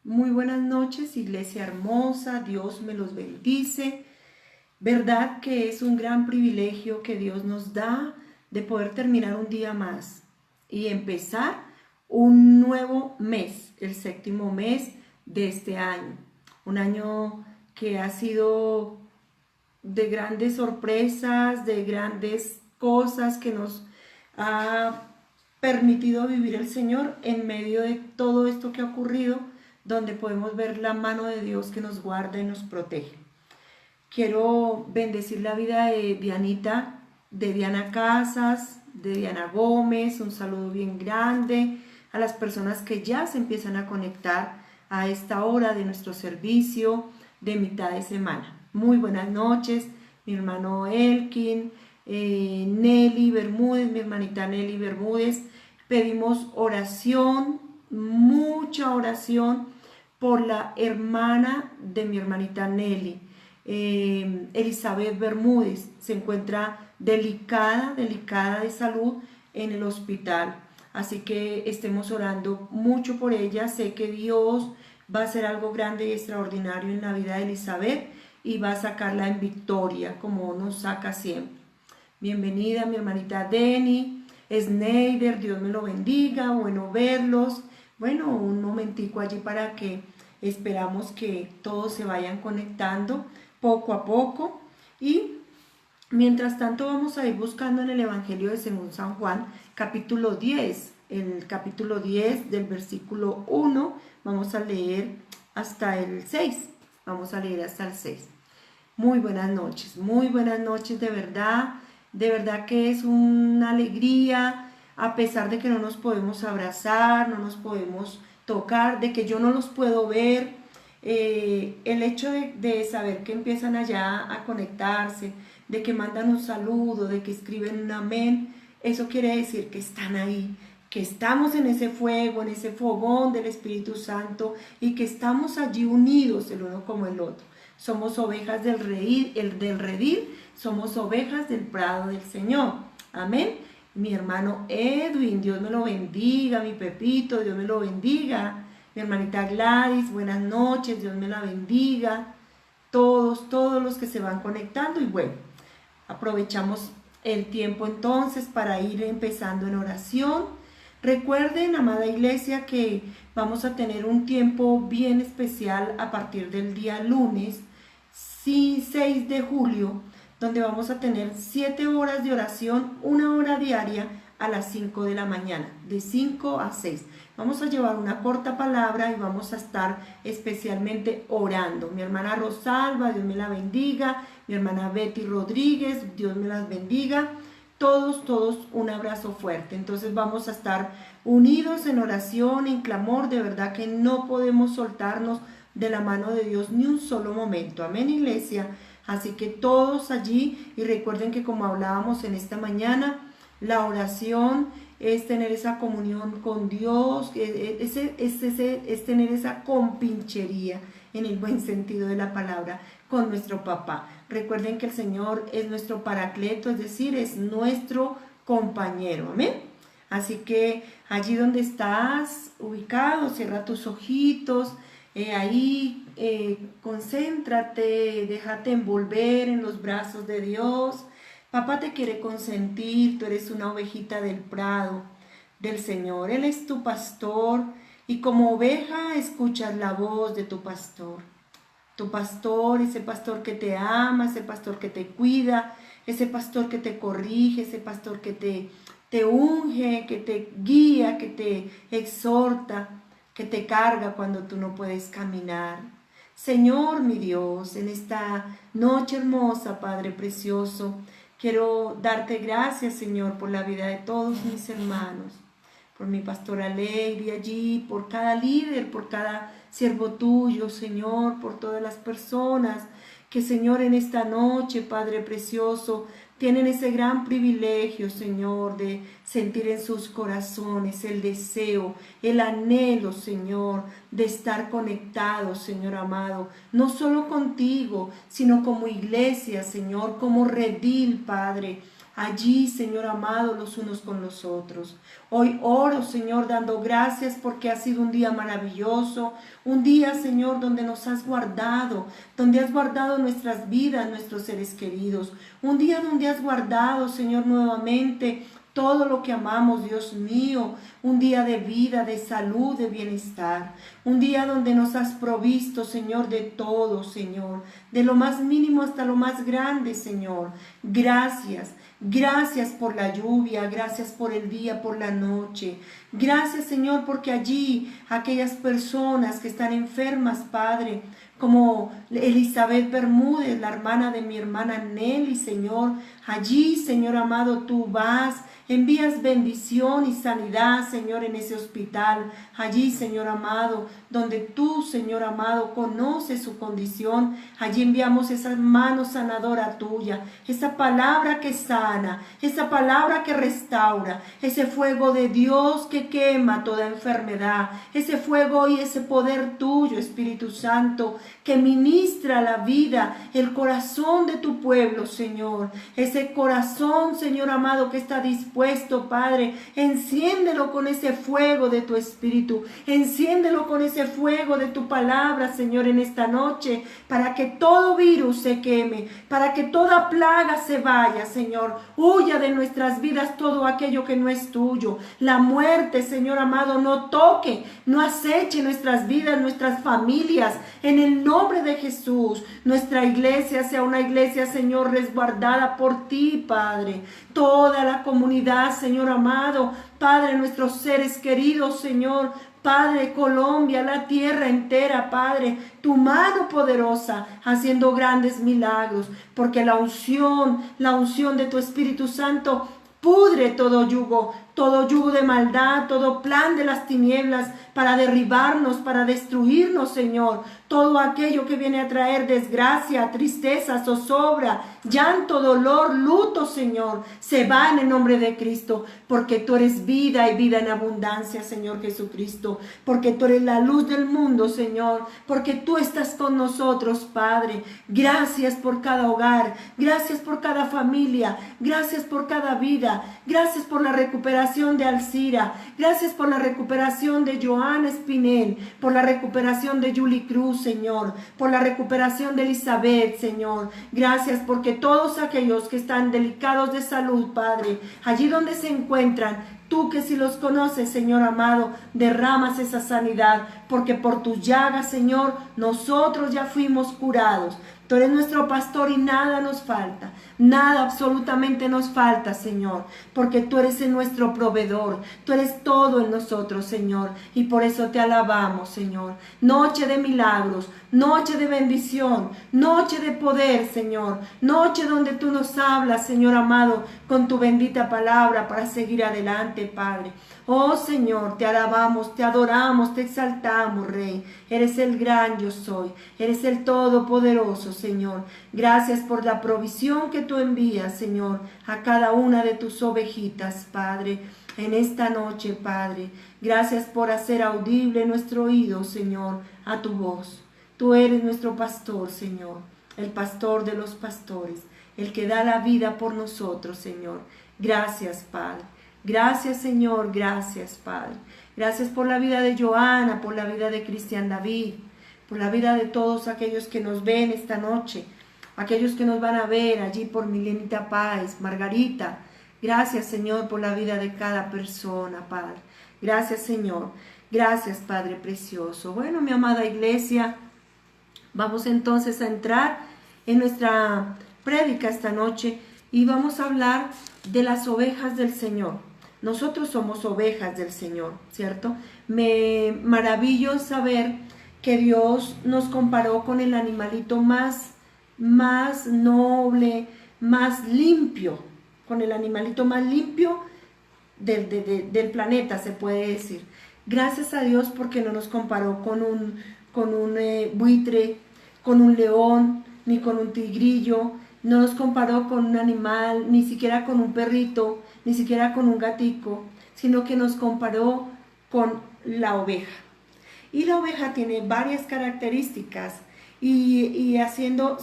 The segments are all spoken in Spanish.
Muy buenas noches, iglesia hermosa, Dios me los bendice. Verdad que es un gran privilegio que Dios nos da de poder terminar un día más y empezar un nuevo mes, el séptimo mes de este año. Un año que ha sido de grandes sorpresas, de grandes cosas que nos ha permitido vivir el Señor en medio de todo esto que ha ocurrido, donde podemos ver la mano de Dios que nos guarda y nos protege. Quiero bendecir la vida de Dianita, de Diana Casas, de Diana Gómez, un saludo bien grande a las personas que ya se empiezan a conectar a esta hora de nuestro servicio de mitad de semana. Muy buenas noches, mi hermano Elkin, Nelly Bermúdez, mi hermanita Nelly Bermúdez. Pedimos oración, mucha oración por la hermana de mi hermanita Nelly, Elizabeth Bermúdez. Se encuentra delicada de salud en el hospital. Así que estemos orando mucho por ella. Sé que Dios va a hacer algo grande y extraordinario en la vida de Elizabeth y va a sacarla en victoria como nos saca siempre. Bienvenida mi hermanita Denny, Sneider, Dios me lo bendiga, bueno verlos. Bueno, un momentico allí para que esperamos que todos se vayan conectando poco a poco. Y mientras tanto vamos a ir buscando en el Evangelio de según San Juan, capítulo 10. El capítulo 10 del versículo 1, vamos a leer hasta el 6. Vamos a leer hasta el 6. Muy buenas noches de verdad que es una alegría, a pesar de que no nos podemos abrazar, no nos podemos tocar, de que yo no los puedo ver, el hecho de saber que empiezan allá a conectarse, de que mandan un saludo, de que escriben un amén, eso quiere decir que están ahí, que estamos en ese fuego, en ese fogón del Espíritu Santo y que estamos allí unidos el uno como el otro. Somos ovejas del redil, somos ovejas del prado del Señor. Amén. Mi hermano Edwin, Dios me lo bendiga. Mi Pepito, Dios me lo bendiga. Mi hermanita Gladys, buenas noches, Dios me la bendiga. Todos los que se van conectando. Y bueno, aprovechamos el tiempo entonces para ir empezando en oración. Recuerden, amada iglesia, que vamos a tener un tiempo bien especial a partir del día lunes 6 de julio, donde vamos a tener 7 horas de oración, 1 hora diaria a las 5 de la mañana, de 5 a 6. Vamos a llevar una corta palabra y vamos a estar especialmente orando. Mi hermana Rosalba, Dios me la bendiga. Mi hermana Betty Rodríguez, Dios me las bendiga. Todos un abrazo fuerte. Entonces vamos a estar unidos en oración, en clamor. De verdad que no podemos soltarnos de la mano de Dios ni un solo momento. Amén, iglesia. Así que todos allí, y recuerden que como hablábamos en esta mañana, la oración es tener esa comunión con Dios, es tener esa compinchería en el buen sentido de la palabra con nuestro papá. Recuerden que el Señor es nuestro paracleto, es decir, es nuestro compañero. Amén. Así que allí donde estás ubicado, cierra tus ojitos, concéntrate, déjate envolver en los brazos de Dios. Papá te quiere consentir, tú eres una ovejita del prado del Señor. Él es tu pastor y como oveja escuchas la voz de tu pastor. Tu pastor, ese pastor que te ama, ese pastor que te cuida, ese pastor que te corrige, ese pastor que te unge, que te guía, que te exhorta, que te carga cuando tú no puedes caminar. Señor, mi Dios, en esta noche hermosa, Padre precioso, quiero darte gracias, Señor, por la vida de todos mis hermanos, por mi pastora Alegre allí, por cada líder, por cada siervo tuyo, Señor, por todas las personas que, Señor, en esta noche, Padre precioso, tienen ese gran privilegio, Señor, de sentir en sus corazones el deseo, el anhelo, Señor, de estar conectados, Señor amado, no solo contigo, sino como iglesia, Señor, como redil, Padre. allí, Señor amado, los unos con los otros. Hoy oro, Señor, dando gracias porque ha sido un día maravilloso, un día, Señor, donde nos has guardado, donde has guardado nuestras vidas, nuestros seres queridos, un día donde has guardado, Señor, nuevamente todo lo que amamos, Dios mío, un día de vida, de salud, de bienestar, un día donde nos has provisto, Señor, de todo, Señor, de lo más mínimo hasta lo más grande, Señor. Gracias. Gracias por la lluvia, gracias por el día, por la noche. Gracias, Señor, porque allí aquellas personas que están enfermas, Padre, como Elizabeth Bermúdez, la hermana de mi hermana Nelly, Señor, allí, Señor amado, tú vas, envías bendición y sanidad, Señor, en ese hospital. Allí, Señor amado, donde tú, Señor amado, conoces su condición. Allí enviamos esa mano sanadora tuya, esa palabra que sana, esa palabra que restaura, ese fuego de Dios que quema toda enfermedad, ese fuego y ese poder tuyo, Espíritu Santo, que ministra la vida, el corazón de tu pueblo, Señor. Ese corazón, Señor amado, que está dispuesto, Padre, enciéndelo con ese fuego de tu Espíritu, enciéndelo con ese fuego de tu palabra, Señor, en esta noche, para que todo virus se queme, para que toda plaga se vaya, Señor. Huya de nuestras vidas todo aquello que no es tuyo. La muerte, Señor amado, no toque, no aceche nuestras vidas, nuestras familias, en el nombre de Jesús. Nuestra iglesia sea una iglesia, Señor, resguardada por ti, Padre. Toda la comunidad, Señor amado, Padre, nuestros seres queridos, Señor, Padre, Colombia, la tierra entera, Padre, tu mano poderosa haciendo grandes milagros, porque la unción de tu Espíritu Santo pudre todo yugo de maldad, todo plan de las tinieblas para derribarnos, para destruirnos, Señor. Todo aquello que viene a traer desgracia, tristeza, zozobra, llanto, dolor, luto, Señor, se va en el nombre de Cristo, porque tú eres vida y vida en abundancia, Señor Jesucristo, porque tú eres la luz del mundo, Señor, porque tú estás con nosotros, Padre. Gracias por cada hogar, gracias por cada familia, gracias por cada vida, gracias por la recuperación de Alcira, gracias por la recuperación de Joana Espinel, por la recuperación de Julie Cruz, Señor, por la recuperación de Elizabeth, Señor. Gracias porque todos aquellos que están delicados de salud, Padre, allí donde se encuentran, tú que si los conoces, Señor amado, derramas esa sanidad, porque por tus llagas, Señor, nosotros ya fuimos curados. Tú eres nuestro pastor y nada nos falta, nada absolutamente nos falta, Señor, porque tú eres nuestro proveedor, tú eres todo en nosotros, Señor, y por eso te alabamos, Señor. Noche de milagros, noche de bendición, noche de poder, Señor, noche donde tú nos hablas, Señor amado, con tu bendita palabra para seguir adelante, Padre. Oh Señor, te alabamos, te adoramos, te exaltamos, Rey. Eres el gran yo soy, eres el todopoderoso, Señor. Gracias por la provisión que tú envías, Señor, a cada una de tus ovejitas, Padre, en esta noche, Padre. Gracias por hacer audible nuestro oído, Señor, a tu voz. Tú eres nuestro pastor, Señor, el pastor de los pastores, el que da la vida por nosotros, Señor. Gracias, Padre. Gracias, Señor, gracias, Padre. Gracias por la vida de Joana, por la vida de Cristian David, por la vida de todos aquellos que nos ven esta noche, aquellos que nos van a ver allí por Milenita Páez, Margarita. Gracias, Señor, por la vida de cada persona, Padre. Gracias, Señor. Gracias, Padre precioso. Bueno, mi amada iglesia, vamos entonces a entrar en nuestra prédica esta noche y vamos a hablar de las ovejas del Señor. Nosotros somos ovejas del Señor, ¿cierto? Me maravillo saber que Dios nos comparó con el animalito más noble, más limpio, con el animalito más limpio del planeta, se puede decir. Gracias a Dios porque no nos comparó con un buitre, con un león, ni con un tigrillo. No nos comparó con un animal, ni siquiera con un perrito, ni siquiera con un gatico, sino que nos comparó con la oveja. Y la oveja tiene varias características y haciendo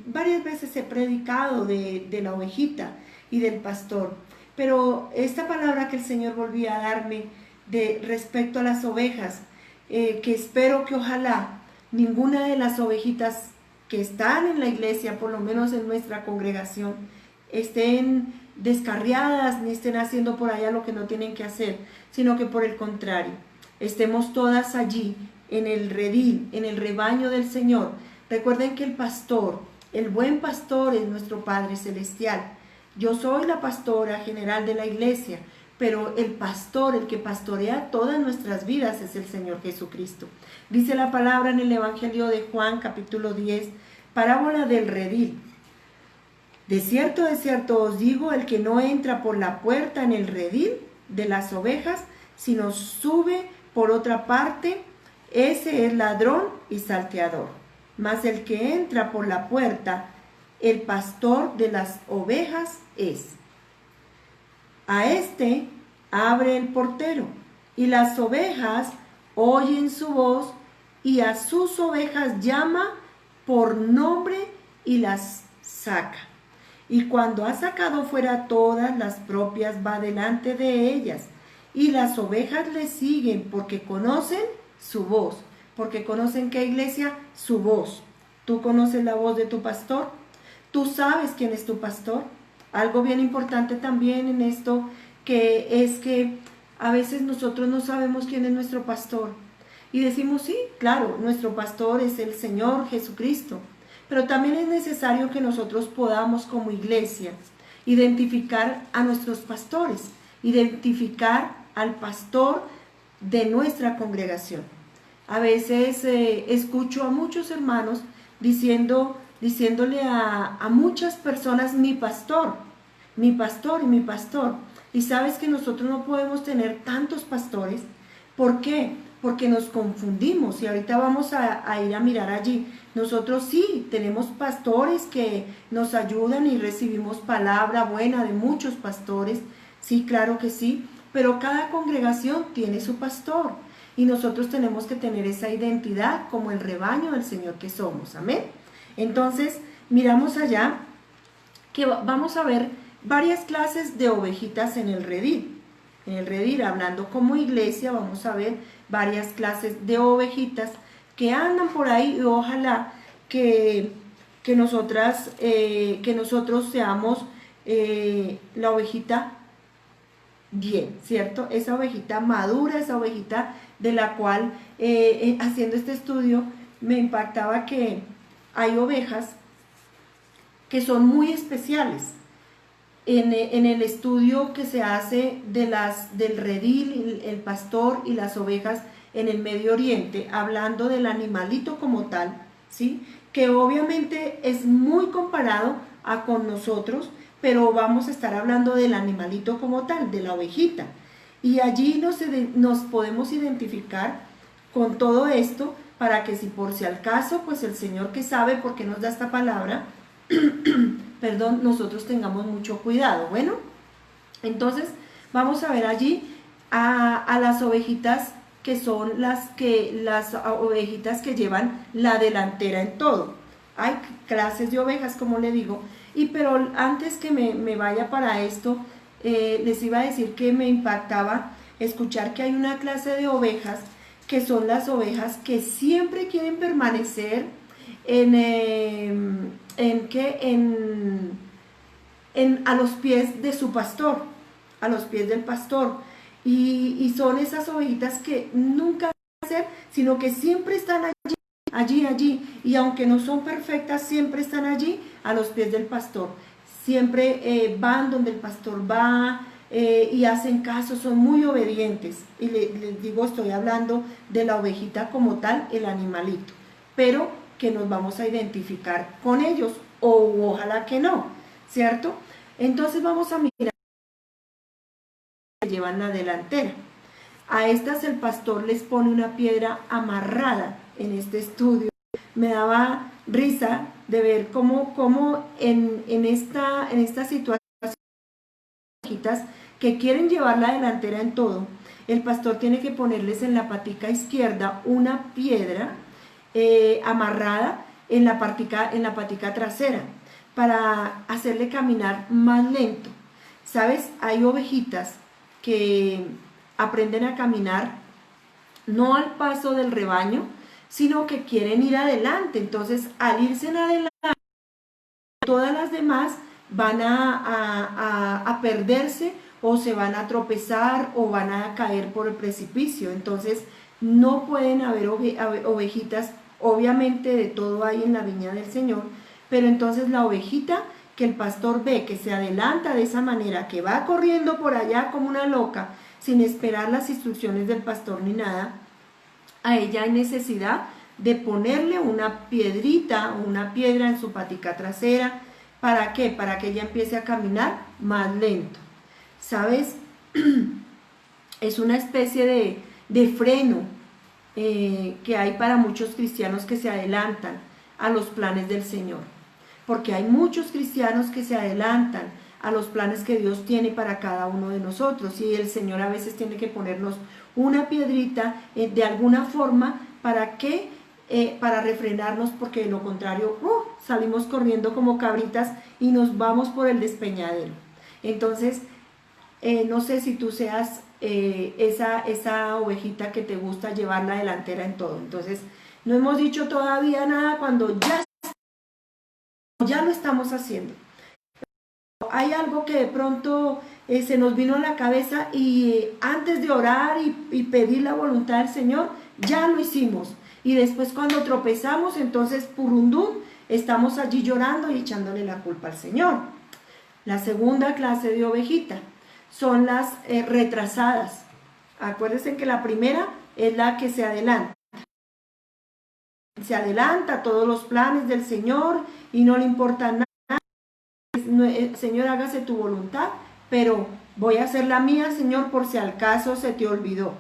varias veces he predicado de la ovejita, y del pastor. Pero esta palabra que el Señor volvía a darme de respecto a las ovejas, que espero que ojalá ninguna de las ovejitas que están en la iglesia, por lo menos en nuestra congregación, estén descarriadas ni estén haciendo por allá lo que no tienen que hacer, sino que por el contrario, estemos todas allí en el redil, en el rebaño del Señor. Recuerden que el pastor, el buen pastor es nuestro Padre Celestial. Yo soy la pastora general de la iglesia, pero el pastor, el que pastorea todas nuestras vidas es el Señor Jesucristo. Dice la palabra en el Evangelio de Juan, capítulo 10, parábola del redil. De cierto os digo, el que no entra por la puerta en el redil de las ovejas, sino sube por otra parte, ese es ladrón y salteador. Mas el que entra por la puerta, el pastor de las ovejas es. A este abre el portero, y las ovejas oyen su voz, y a sus ovejas llama por nombre y las saca. Y cuando ha sacado fuera todas las propias, va delante de ellas, y las ovejas le siguen porque conocen su voz. Porque conocen, ¿qué, iglesia? Su voz. ¿Tú conoces la voz de tu pastor? ¿Tú sabes quién es tu pastor? Algo bien importante también en esto, que es que a veces nosotros no sabemos quién es nuestro pastor. Y decimos, sí, claro, nuestro pastor es el Señor Jesucristo. Pero también es necesario que nosotros podamos como iglesia identificar a nuestros pastores, identificar al pastor de nuestra congregación. A veces escucho a muchos hermanos diciéndole a muchas personas, mi pastor y mi pastor. Y sabes que nosotros no podemos tener tantos pastores. ¿Por qué? Porque nos confundimos, y ahorita vamos a ir a mirar allí. Nosotros sí tenemos pastores que nos ayudan y recibimos palabra buena de muchos pastores, sí, claro que sí, pero cada congregación tiene su pastor, y nosotros tenemos que tener esa identidad como el rebaño del Señor que somos, amén. Entonces, miramos allá que vamos a ver varias clases de ovejitas en el redil. En el redil, hablando como iglesia, vamos a ver varias clases de ovejitas que andan por ahí, y ojalá que nosotros seamos la ovejita bien, ¿cierto? Esa ovejita madura, esa ovejita de la cual haciendo este estudio me impactaba que hay ovejas que son muy especiales. En el estudio que se hace del redil, el pastor y las ovejas en el Medio Oriente, hablando del animalito como tal, ¿sí? Que obviamente es muy comparado con nosotros, pero vamos a estar hablando del animalito como tal, de la ovejita. Y allí nos podemos identificar con todo esto, para que si por si al caso, pues el Señor que sabe por qué nos da esta palabra, perdón, nosotros tengamos mucho cuidado. Bueno, entonces vamos a ver allí a las ovejitas que son las ovejitas que llevan la delantera en todo. Hay clases de ovejas, como le digo, pero antes que me vaya para esto, les iba a decir que me impactaba escuchar que hay una clase de ovejas que son las ovejas que siempre quieren permanecer a los pies de su pastor, a los pies del pastor, y son esas ovejitas que nunca van a hacer, sino que siempre están allí, y aunque no son perfectas, siempre están allí a los pies del pastor, siempre van donde el pastor va, y hacen caso, son muy obedientes. Y les digo, estoy hablando de la ovejita como tal, el animalito, pero que nos vamos a identificar con ellos, o ojalá que no, ¿cierto? Entonces vamos a mirar que llevan la delantera. A estas el pastor les pone una piedra amarrada en este estudio. Me daba risa de ver cómo en esta situación que quieren llevar la delantera en todo, el pastor tiene que ponerles en la patica izquierda una piedra amarrada en la patica trasera, para hacerle caminar más lento, ¿Sabes? Hay ovejitas que aprenden a caminar no al paso del rebaño, sino que quieren ir adelante. Entonces, al irse en adelante, todas las demás van a perderse o se van a tropezar o van a caer por el precipicio. Entonces, no pueden haber ovejitas, obviamente de todo hay en la viña del Señor, pero entonces la ovejita que el pastor ve que se adelanta de esa manera, que va corriendo por allá como una loca, sin esperar las instrucciones del pastor ni nada, a ella hay necesidad de ponerle una piedrita o una piedra en su patica trasera. ¿Para qué? Para que ella empiece a caminar más lento. ¿Sabes? Es una especie de freno que hay para muchos cristianos que se adelantan a los planes del Señor. Porque hay muchos cristianos que se adelantan a los planes que Dios tiene para cada uno de nosotros. Y el Señor a veces tiene que ponernos una piedrita de alguna forma para que para refrenarnos, porque de lo contrario salimos corriendo como cabritas y nos vamos por el despeñadero. Entonces, no sé si tú seas esa ovejita que te gusta llevar la delantera en todo. Entonces, no hemos dicho todavía nada cuando ya lo estamos haciendo. Hay algo que de pronto se nos vino a la cabeza y antes de orar y pedir la voluntad del Señor, ya lo hicimos. Y después cuando tropezamos, entonces purundún, estamos allí llorando y echándole la culpa al Señor. La segunda clase de ovejita son las retrasadas. Acuérdense que la primera es la que se adelanta. Se adelanta a todos los planes del Señor y no le importa nada. Señor, hágase tu voluntad, pero voy a hacer la mía, Señor, por si al caso se te olvidó.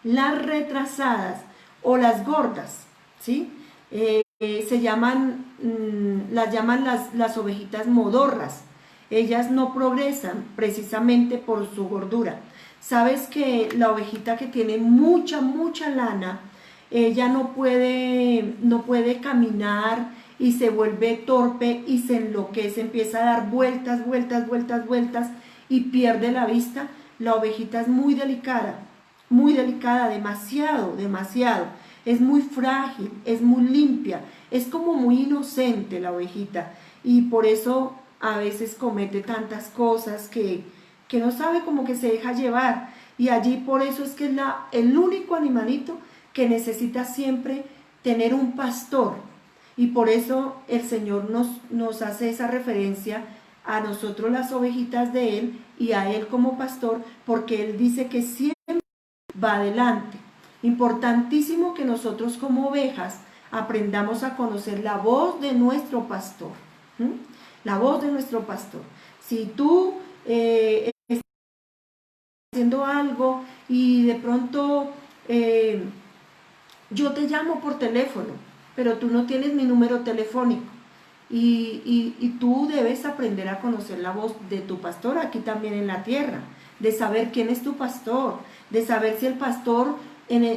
Las retrasadas o las gordas, ¿sí? Se llaman, las ovejitas modorras. Ellas no progresan precisamente por su gordura. Sabes que la ovejita que tiene mucha lana, ella no puede caminar y se vuelve torpe y se enloquece, empieza a dar vueltas y pierde la vista. La ovejita es muy delicada, demasiado. Es muy frágil, es muy limpia, es como muy inocente la ovejita y por eso a veces comete tantas cosas que no sabe, como que se deja llevar. Y allí por eso es que es el único animalito que necesita siempre tener un pastor. Y por eso el Señor nos hace esa referencia a nosotros las ovejitas de Él y a Él como pastor, porque Él dice que siempre va adelante. Importantísimo que nosotros como ovejas aprendamos a conocer la voz de nuestro pastor. La voz de nuestro pastor. Si tú estás haciendo algo y de pronto yo te llamo por teléfono, pero tú no tienes mi número telefónico y tú debes aprender a conocer la voz de tu pastor aquí también en la tierra, de saber quién es tu pastor, de saber si el pastor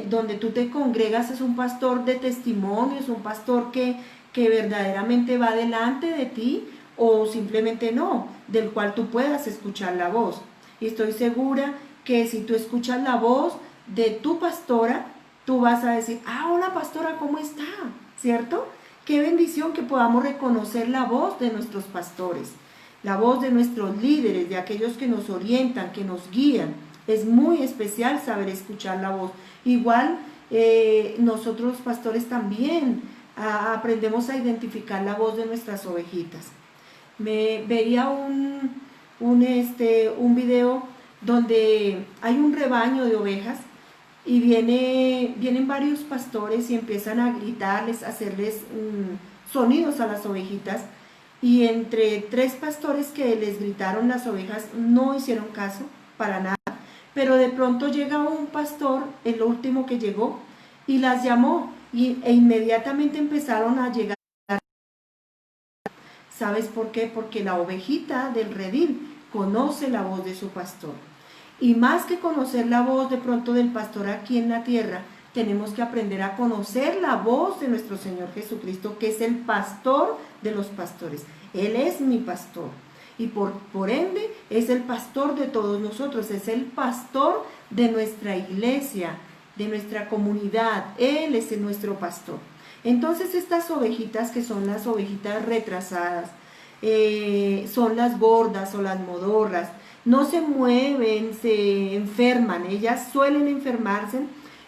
donde tú te congregas es un pastor de testimonio, es un pastor que verdaderamente va delante de ti o simplemente no, del cual tú puedas escuchar la voz. Y estoy segura que si tú escuchas la voz de tu pastora, tú vas a decir, hola pastora, ¿cómo está? ¿Cierto? Qué bendición que podamos reconocer la voz de nuestros pastores, la voz de nuestros líderes, de aquellos que nos orientan, que nos guían. Es muy especial saber escuchar la voz. Igual nosotros los pastores también aprendemos a identificar la voz de nuestras ovejitas. Me veía un video donde hay un rebaño de ovejas y vienen varios pastores y empiezan a gritarles, a hacerles sonidos a las ovejitas, y entre 3 pastores que les gritaron, las ovejas no hicieron caso para nada, pero de pronto llega un pastor, el último que llegó, y las llamó e inmediatamente empezaron a llegar. ¿Sabes por qué? Porque la ovejita del redil conoce la voz de su pastor. Y más que conocer la voz de pronto del pastor aquí en la tierra, tenemos que aprender a conocer la voz de nuestro Señor Jesucristo, que es el pastor de los pastores. Él es mi pastor. y por ende es el pastor de todos nosotros, es el pastor de nuestra iglesia, de nuestra comunidad. Él es nuestro pastor. Entonces estas ovejitas, que son las ovejitas retrasadas, son las gordas o las modorras, no se mueven, se enferman, ellas suelen enfermarse,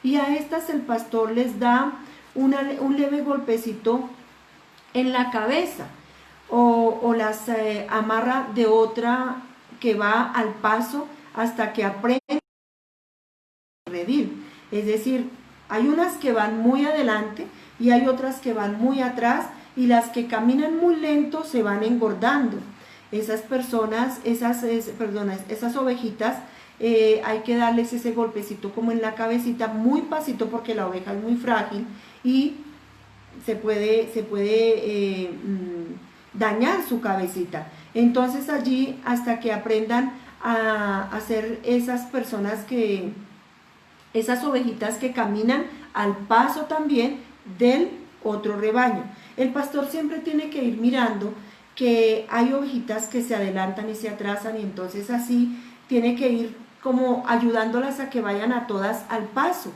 y a estas el pastor les da un leve golpecito en la cabeza, o las amarra de otra que va al paso hasta que aprenden a redil. Es decir, hay unas que van muy adelante y hay otras que van muy atrás, y las que caminan muy lento se van engordando. Esas personas, esas ovejitas, hay que darles ese golpecito como en la cabecita, muy pasito, porque la oveja es muy frágil y se puede dañar su cabecita. Entonces allí, hasta que aprendan a ser esas personas esas ovejitas que caminan al paso también del otro rebaño. El pastor siempre tiene que ir mirando que hay ovejitas que se adelantan y se atrasan, y entonces así tiene que ir como ayudándolas a que vayan a todas al paso.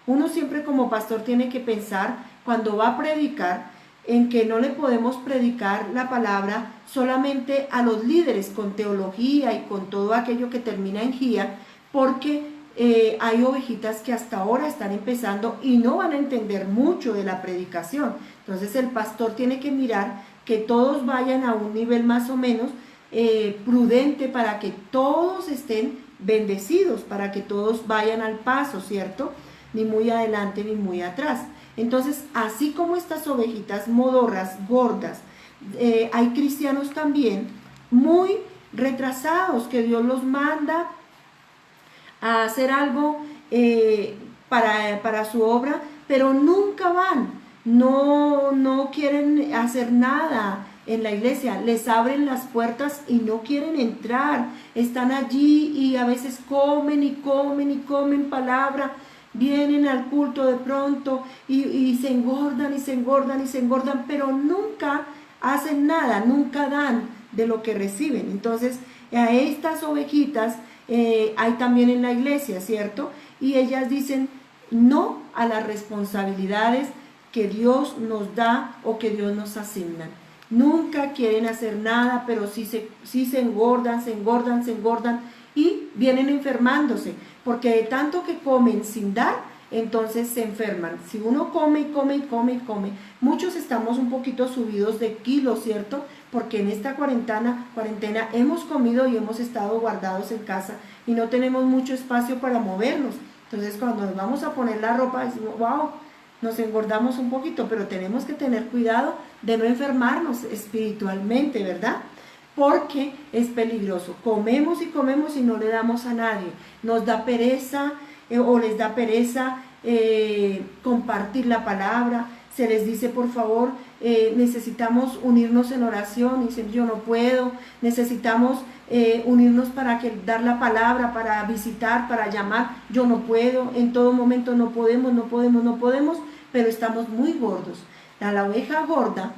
Uno siempre como pastor tiene que pensar, cuando va a predicar, en que no le podemos predicar la palabra solamente a los líderes con teología y con todo aquello que termina en gía, porque hay ovejitas que hasta ahora están empezando y no van a entender mucho de la predicación. Entonces el pastor tiene que mirar que todos vayan a un nivel más o menos prudente, para que todos estén bendecidos, para que todos vayan al paso, ¿cierto? Ni muy adelante ni muy atrás. Entonces, así como estas ovejitas modorras, gordas, hay cristianos también muy retrasados, que Dios los manda a hacer algo para su obra, pero nunca van, no quieren hacer nada en la iglesia, les abren las puertas y no quieren entrar, están allí y a veces comen y comen y comen palabra, vienen al culto de pronto y se engordan y se engordan y se engordan, pero nunca hacen nada, nunca dan de lo que reciben. Entonces a estas ovejitas hay también en la iglesia, ¿cierto? Y ellas dicen no a las responsabilidades que Dios nos da o que Dios nos asigna. Nunca quieren hacer nada, pero sí se engordan y vienen enfermándose, porque de tanto que comen sin dar, entonces se enferman. Si uno come y come y come y come, muchos estamos un poquito subidos de kilos, ¿cierto? Porque en esta cuarentena hemos comido y hemos estado guardados en casa y no tenemos mucho espacio para movernos. Entonces cuando nos vamos a poner la ropa decimos, wow, nos engordamos un poquito, pero tenemos que tener cuidado de no enfermarnos espiritualmente, ¿verdad? Porque es peligroso. Comemos y comemos y no le damos a nadie. Nos da pereza o les da pereza compartir la palabra. Se les dice, por favor, necesitamos unirnos en oración, y dicen, yo no puedo. Necesitamos unirnos para dar la palabra, para visitar, para llamar, yo no puedo. En todo momento no podemos, pero estamos muy gordos. A la oveja gorda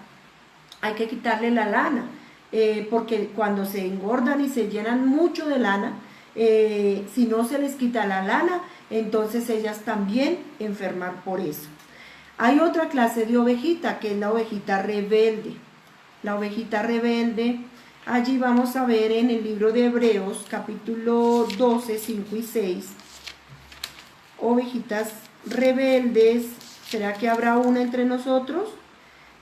hay que quitarle la lana, porque cuando se engordan y se llenan mucho de lana, si no se les quita la lana, entonces ellas también enferman por eso. Hay otra clase de ovejita, que es la ovejita rebelde. La ovejita rebelde, allí vamos a ver en el libro de Hebreos, capítulo 12, 5 y 6, ovejitas rebeldes. ¿Será que habrá una entre nosotros?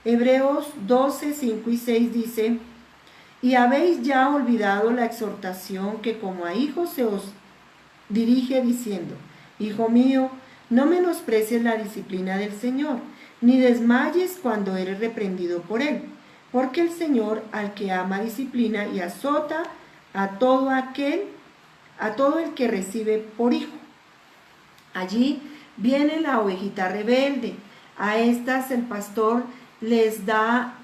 Hebreos 12, 5 y 6 dice, y habéis ya olvidado la exhortación que como a hijos se os dirige diciendo, hijo mío, no menosprecies la disciplina del Señor, ni desmayes cuando eres reprendido por Él, porque el Señor al que ama disciplina y azota a todo el que recibe por hijo. Allí viene la ovejita rebelde. A estas el pastor les da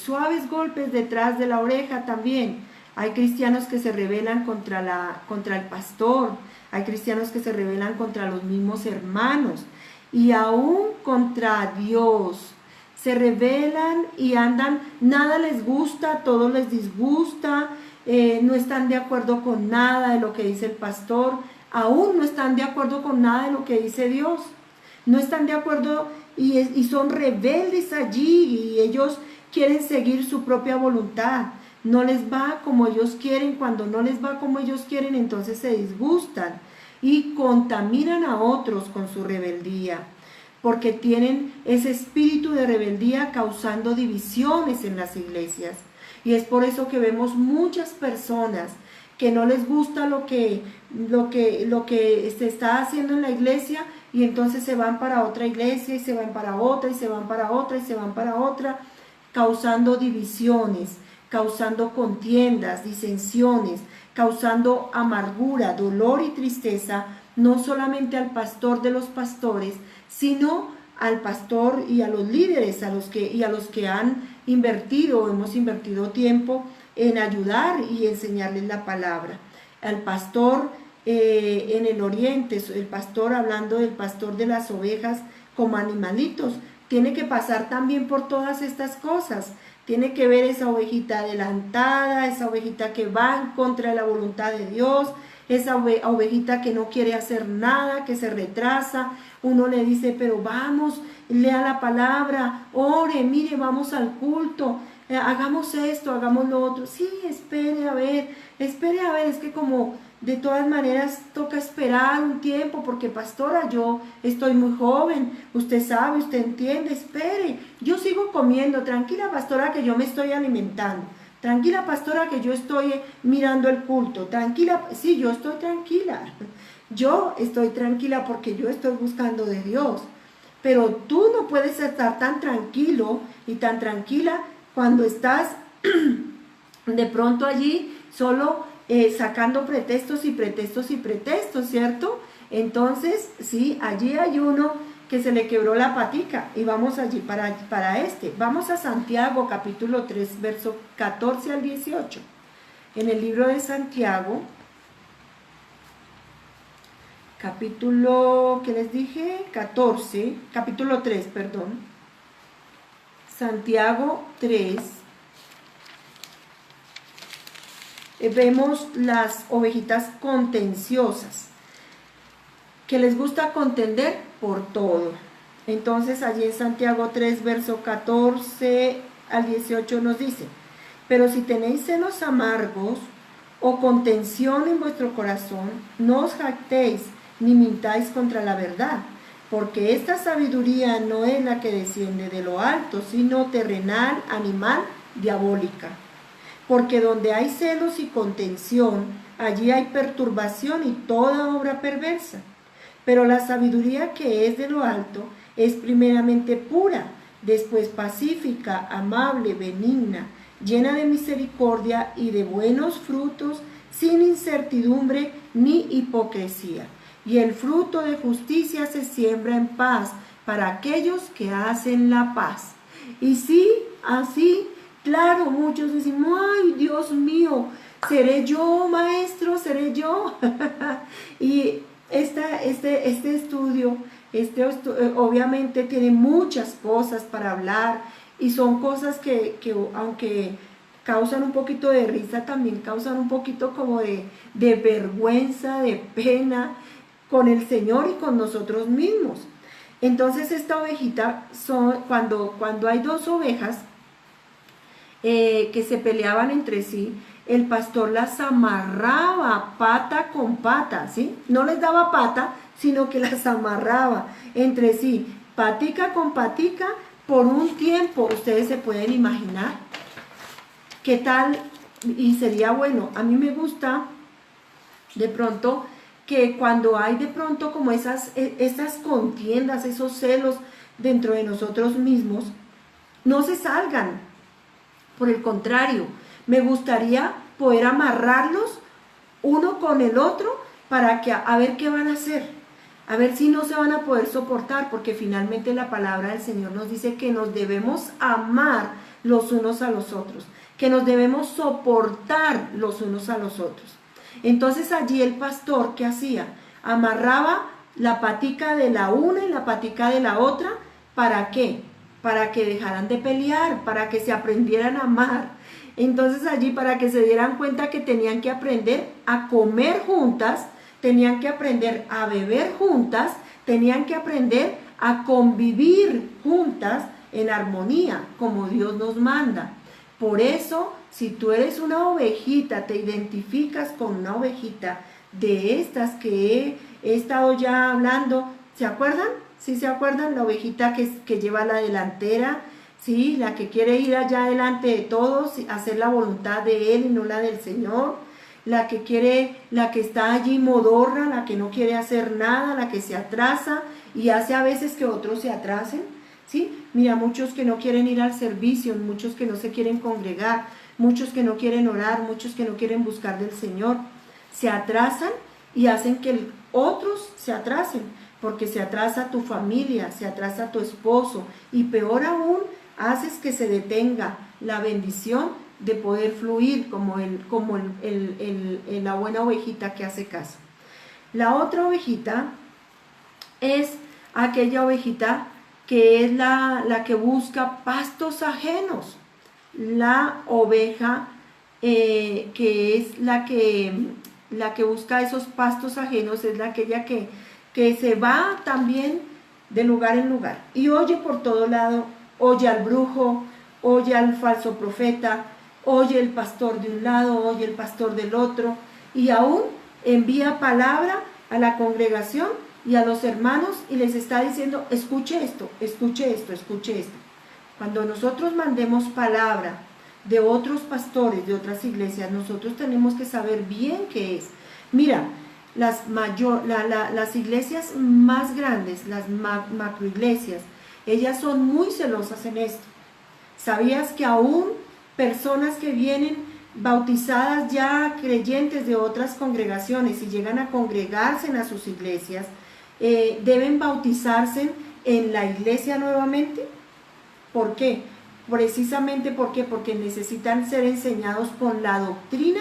suaves golpes detrás de la oreja también. Hay cristianos que se rebelan contra el pastor, hay cristianos que se rebelan contra los mismos hermanos y aún contra Dios. se rebelan y andan, nada les gusta, todo les disgusta, no están de acuerdo con nada de lo que dice el pastor, aún no están de acuerdo con nada de lo que dice Dios, no están de acuerdo y son rebeldes allí y ellos quieren seguir su propia voluntad. No les va como ellos quieren, cuando no les va como ellos quieren, entonces se disgustan y contaminan a otros con su rebeldía, porque tienen ese espíritu de rebeldía causando divisiones en las iglesias. Y es por eso que vemos muchas personas que no les gusta lo que se está haciendo en la iglesia y entonces se van para otra iglesia y se van para otra y se van para otra y se van para otra, causando divisiones, causando contiendas, disensiones, causando amargura, dolor y tristeza, no solamente al pastor de los pastores, sino al pastor y a los líderes, a los que han invertido, hemos invertido tiempo en ayudar y enseñarles la palabra. Al pastor en el oriente, el pastor, hablando del pastor de las ovejas como animalitos, tiene que pasar también por todas estas cosas. Tiene que ver esa ovejita adelantada, esa ovejita que va en contra de la voluntad de Dios, esa ovejita que no quiere hacer nada, que se retrasa. Uno le dice, pero vamos, lea la palabra, ore, mire, vamos al culto, hagamos esto, hagamos lo otro. Sí, espere a ver, es que como de todas maneras toca esperar un tiempo, porque pastora, yo estoy muy joven, usted sabe, usted entiende, espere, yo sigo comiendo, tranquila pastora que yo me estoy alimentando, tranquila pastora que yo estoy mirando el culto, tranquila, sí, yo estoy tranquila porque yo estoy buscando de Dios, pero tú no puedes estar tan tranquilo y tan tranquila cuando estás de pronto allí solo sacando pretextos y pretextos y pretextos, ¿cierto? Entonces, sí, allí hay uno que se le quebró la patica y vamos allí para este. Vamos a Santiago capítulo 3, verso 14 al 18. En el libro de Santiago, capítulo, ¿qué les dije? 14, capítulo 3, perdón. Santiago 3. Vemos las ovejitas contenciosas, que les gusta contender por todo. Entonces allí en Santiago 3, verso 14 al 18 nos dice, pero si tenéis celos amargos o contención en vuestro corazón, no os jactéis ni mintáis contra la verdad, porque esta sabiduría no es la que desciende de lo alto, sino terrenal, animal, diabólica. Porque donde hay celos y contención, allí hay perturbación y toda obra perversa. Pero la sabiduría que es de lo alto es primeramente pura, después pacífica, amable, benigna, llena de misericordia y de buenos frutos, sin incertidumbre ni hipocresía. Y el fruto de justicia se siembra en paz para aquellos que hacen la paz. Y sí, así, claro, muchos dicen, ay, Dios mío, ¿seré yo, maestro? ¿Seré yo? Y este estudio, obviamente tiene muchas cosas para hablar y son cosas que aunque causan un poquito de risa, también causan un poquito como de vergüenza, de pena con el Señor y con nosotros mismos. Entonces esta ovejita, cuando hay dos ovejas que se peleaban entre sí, el pastor las amarraba pata con pata, ¿sí? No les daba pata, sino que las amarraba entre sí, patica con patica, por un tiempo. Ustedes se pueden imaginar qué tal, y sería bueno. A mí me gusta de pronto que cuando hay de pronto como esas contiendas, esos celos dentro de nosotros mismos, no se salgan. Por el contrario, me gustaría poder amarrarlos uno con el otro para que a ver qué van a hacer, a ver si no se van a poder soportar, porque finalmente la palabra del Señor nos dice que nos debemos amar los unos a los otros, que nos debemos soportar los unos a los otros. Entonces allí el pastor, ¿qué hacía? Amarraba la patica de la una y la patica de la otra. ¿Para qué? para que dejaran de pelear, para que se aprendieran a amar. Entonces allí, para que se dieran cuenta que tenían que aprender a comer juntas, tenían que aprender a beber juntas, tenían que aprender a convivir juntas en armonía, como Dios nos manda. Por eso, si tú eres una ovejita, te identificas con una ovejita de estas que he estado ya hablando, ¿se acuerdan? ¿Sí se acuerdan? La ovejita que lleva la delantera, ¿sí? La que quiere ir allá delante de todos, hacer la voluntad de Él y no la del Señor. La que está allí modorra, la que no quiere hacer nada, la que se atrasa y hace a veces que otros se atrasen, ¿sí? Mira, muchos que no quieren ir al servicio, muchos que no se quieren congregar, muchos que no quieren orar, muchos que no quieren buscar del Señor, se atrasan y hacen que otros se atrasen, porque se atrasa tu familia, se atrasa tu esposo y peor aún, haces que se detenga la bendición de poder fluir como la buena ovejita que hace caso. La otra ovejita es aquella ovejita que es la que busca pastos ajenos. La oveja que es la que busca esos pastos ajenos es aquella que se va también de lugar en lugar y oye por todo lado, oye al brujo, oye al falso profeta, oye el pastor de un lado, oye el pastor del otro y aún envía palabra a la congregación y a los hermanos y les está diciendo, escuche esto, escuche esto, escuche esto. Cuando nosotros mandemos palabra de otros pastores, de otras iglesias, nosotros tenemos que saber bien qué es. Mira, las iglesias más grandes, las macroiglesias, ellas son muy celosas en esto. ¿Sabías que aún personas que vienen bautizadas ya creyentes de otras congregaciones y llegan a congregarse en sus iglesias, deben bautizarse en la iglesia nuevamente? ¿Por qué? Precisamente porque necesitan ser enseñados con la doctrina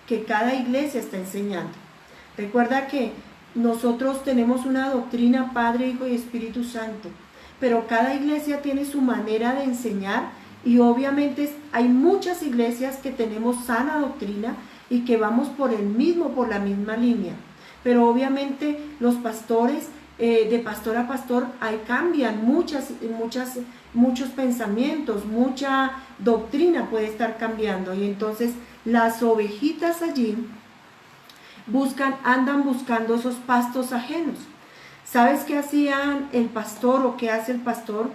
que cada iglesia está enseñando. Recuerda que nosotros tenemos una doctrina Padre, Hijo y Espíritu Santo, pero cada iglesia tiene su manera de enseñar y obviamente hay muchas iglesias que tenemos sana doctrina y que vamos por la misma línea, pero obviamente los pastores de pastor a pastor ahí cambian muchos pensamientos, mucha doctrina puede estar cambiando y entonces las ovejitas allí andan buscando esos pastos ajenos. ¿Sabes qué hacían el pastor o qué hace el pastor?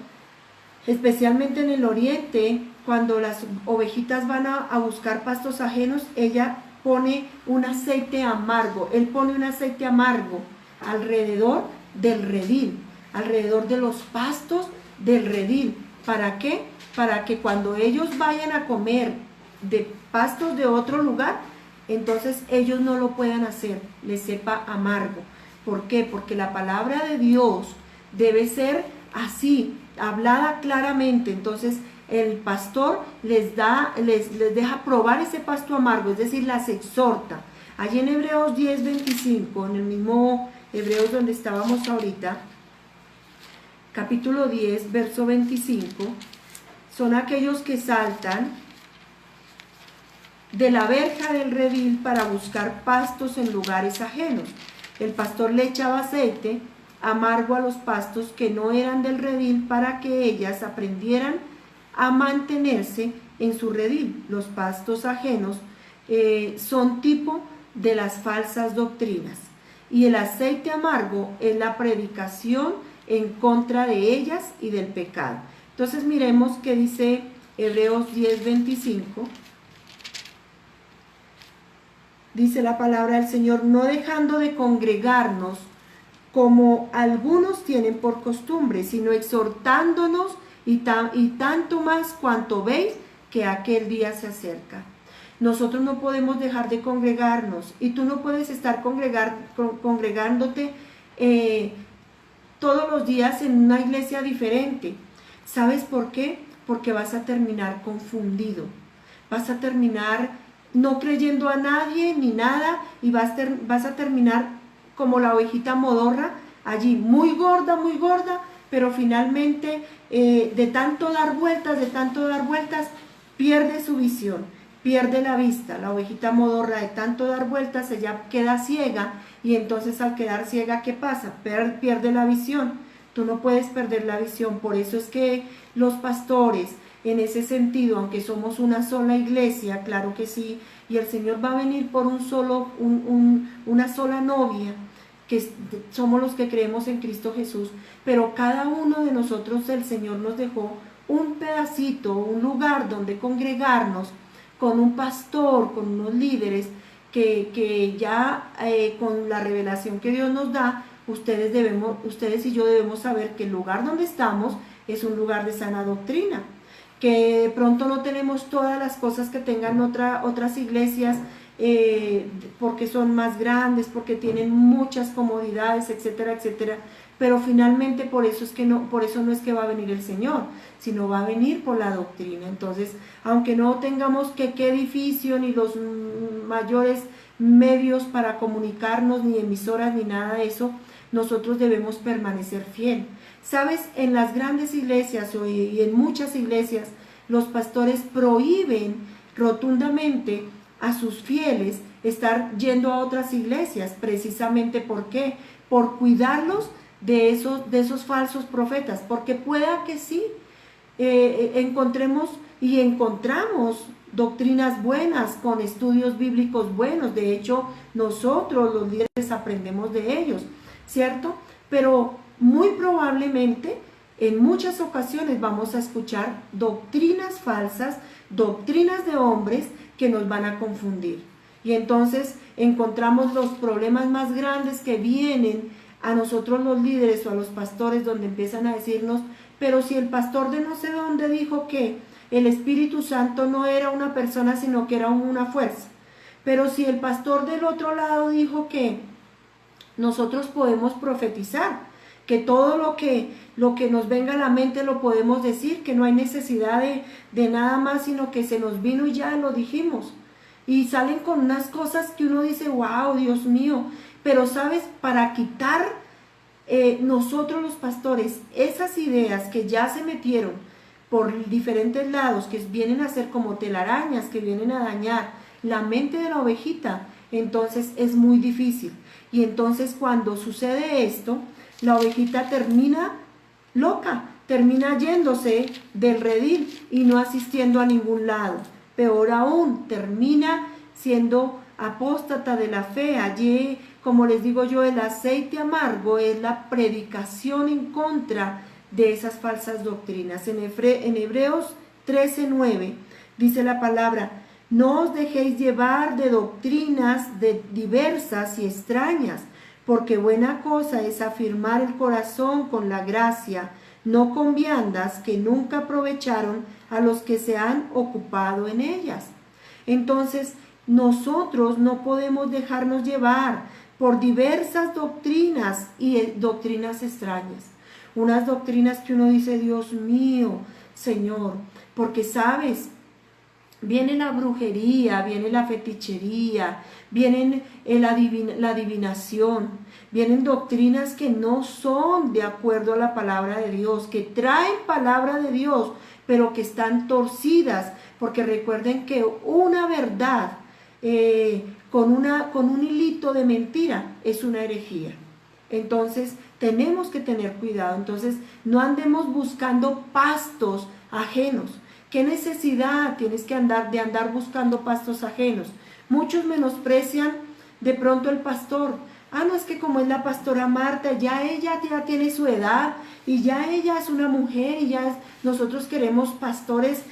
Especialmente en el oriente, cuando las ovejitas van a buscar pastos ajenos, ella pone un aceite amargo, él pone un aceite amargo alrededor del redil, alrededor de los pastos del redil. ¿Para qué? Para que cuando ellos vayan a comer de pastos de otro lugar, entonces ellos no lo puedan hacer, les sepa amargo. ¿Por qué? Porque la palabra de Dios debe ser así, hablada claramente. Entonces el pastor les deja probar ese pasto amargo, es decir, las exhorta. Allí en Hebreos 10:25, en el mismo Hebreos donde estábamos ahorita, capítulo 10, verso 25, son aquellos que saltan de la verja del redil para buscar pastos en lugares ajenos. El pastor le echaba aceite amargo a los pastos que no eran del redil para que ellas aprendieran a mantenerse en su redil. Los pastos ajenos son tipo de las falsas doctrinas y el aceite amargo es la predicación en contra de ellas y del pecado. Entonces miremos qué dice Hebreos 10:25. Dice la palabra del Señor, no dejando de congregarnos como algunos tienen por costumbre, sino exhortándonos y tanto más cuanto veis que aquel día se acerca. Nosotros no podemos dejar de congregarnos y tú no puedes estar congregándote todos los días en una iglesia diferente. ¿Sabes por qué? Porque vas a terminar confundido, vas a terminar no creyendo a nadie ni nada y vas a terminar como la ovejita modorra, allí muy gorda, pero finalmente de tanto dar vueltas, pierde su visión, pierde la vista. La ovejita modorra, de tanto dar vueltas, ella queda ciega, y entonces al quedar ciega, ¿qué pasa? Pierde la visión. Tú no puedes perder la visión. Por eso es que los pastores, en ese sentido, aunque somos una sola iglesia, claro que sí, y el Señor va a venir por una sola novia, que somos los que creemos en Cristo Jesús, pero cada uno de nosotros, el Señor nos dejó un pedacito, un lugar donde congregarnos con un pastor, con unos líderes, que ya con la revelación que Dios nos da, ustedes y yo debemos saber que el lugar donde estamos es un lugar de sana doctrina, que de pronto no tenemos todas las cosas que tengan otras iglesias, porque son más grandes, porque tienen muchas comodidades, etcétera, etcétera, pero finalmente por eso no es que va a venir el Señor, sino va a venir por la doctrina. Entonces, aunque no tengamos qué edificio, ni los mayores medios para comunicarnos, ni emisoras, ni nada de eso, nosotros debemos permanecer fiel. Sabes, en las grandes iglesias y en muchas iglesias, los pastores prohíben rotundamente a sus fieles estar yendo a otras iglesias, precisamente ¿por qué? Por cuidarlos de esos falsos profetas, porque pueda que sí encontramos doctrinas buenas, con estudios bíblicos buenos. De hecho, nosotros los líderes aprendemos de ellos, ¿cierto? Pero muy probablemente en muchas ocasiones vamos a escuchar doctrinas falsas, doctrinas de hombres que nos van a confundir. Y entonces encontramos los problemas más grandes que vienen a nosotros los líderes o a los pastores, donde empiezan a decirnos: pero si el pastor de no sé dónde dijo que el Espíritu Santo no era una persona, sino que era una fuerza. Pero si el pastor del otro lado dijo que nosotros podemos profetizar, que todo lo que nos venga a la mente lo podemos decir, que no hay necesidad de nada más, sino que se nos vino y ya lo dijimos. Y salen con unas cosas que uno dice: wow, Dios mío. Pero sabes, para quitar nosotros los pastores esas ideas que ya se metieron por diferentes lados, que vienen a ser como telarañas, que vienen a dañar la mente de la ovejita, entonces es muy difícil. Y entonces cuando sucede esto, la ovejita termina loca, termina yéndose del redil y no asistiendo a ningún lado. Peor aún, termina siendo apóstata de la fe. Allí, como les digo yo, el aceite amargo es la predicación en contra de esas falsas doctrinas. En Hebreos 13:9 dice la palabra: no os dejéis llevar de doctrinas diversas y extrañas, porque buena cosa es afirmar el corazón con la gracia, no con viandas que nunca aprovecharon a los que se han ocupado en ellas. Entonces, nosotros no podemos dejarnos llevar por diversas doctrinas y doctrinas extrañas. Unas doctrinas que uno dice: Dios mío, Señor, porque sabes, viene la brujería, viene la fetichería, vienen la adivinación, vienen doctrinas que no son de acuerdo a la palabra de Dios, que traen palabra de Dios, pero que están torcidas, porque recuerden que una verdad con un hilito de mentira es una herejía. Entonces tenemos que tener cuidado. Entonces no andemos buscando pastos ajenos. ¿Qué necesidad tienes de andar buscando pastos ajenos? Muchos menosprecian de pronto el pastor. No, es que como es la pastora Marta, ella ya tiene su edad y ya ella es una mujer y nosotros queremos pastores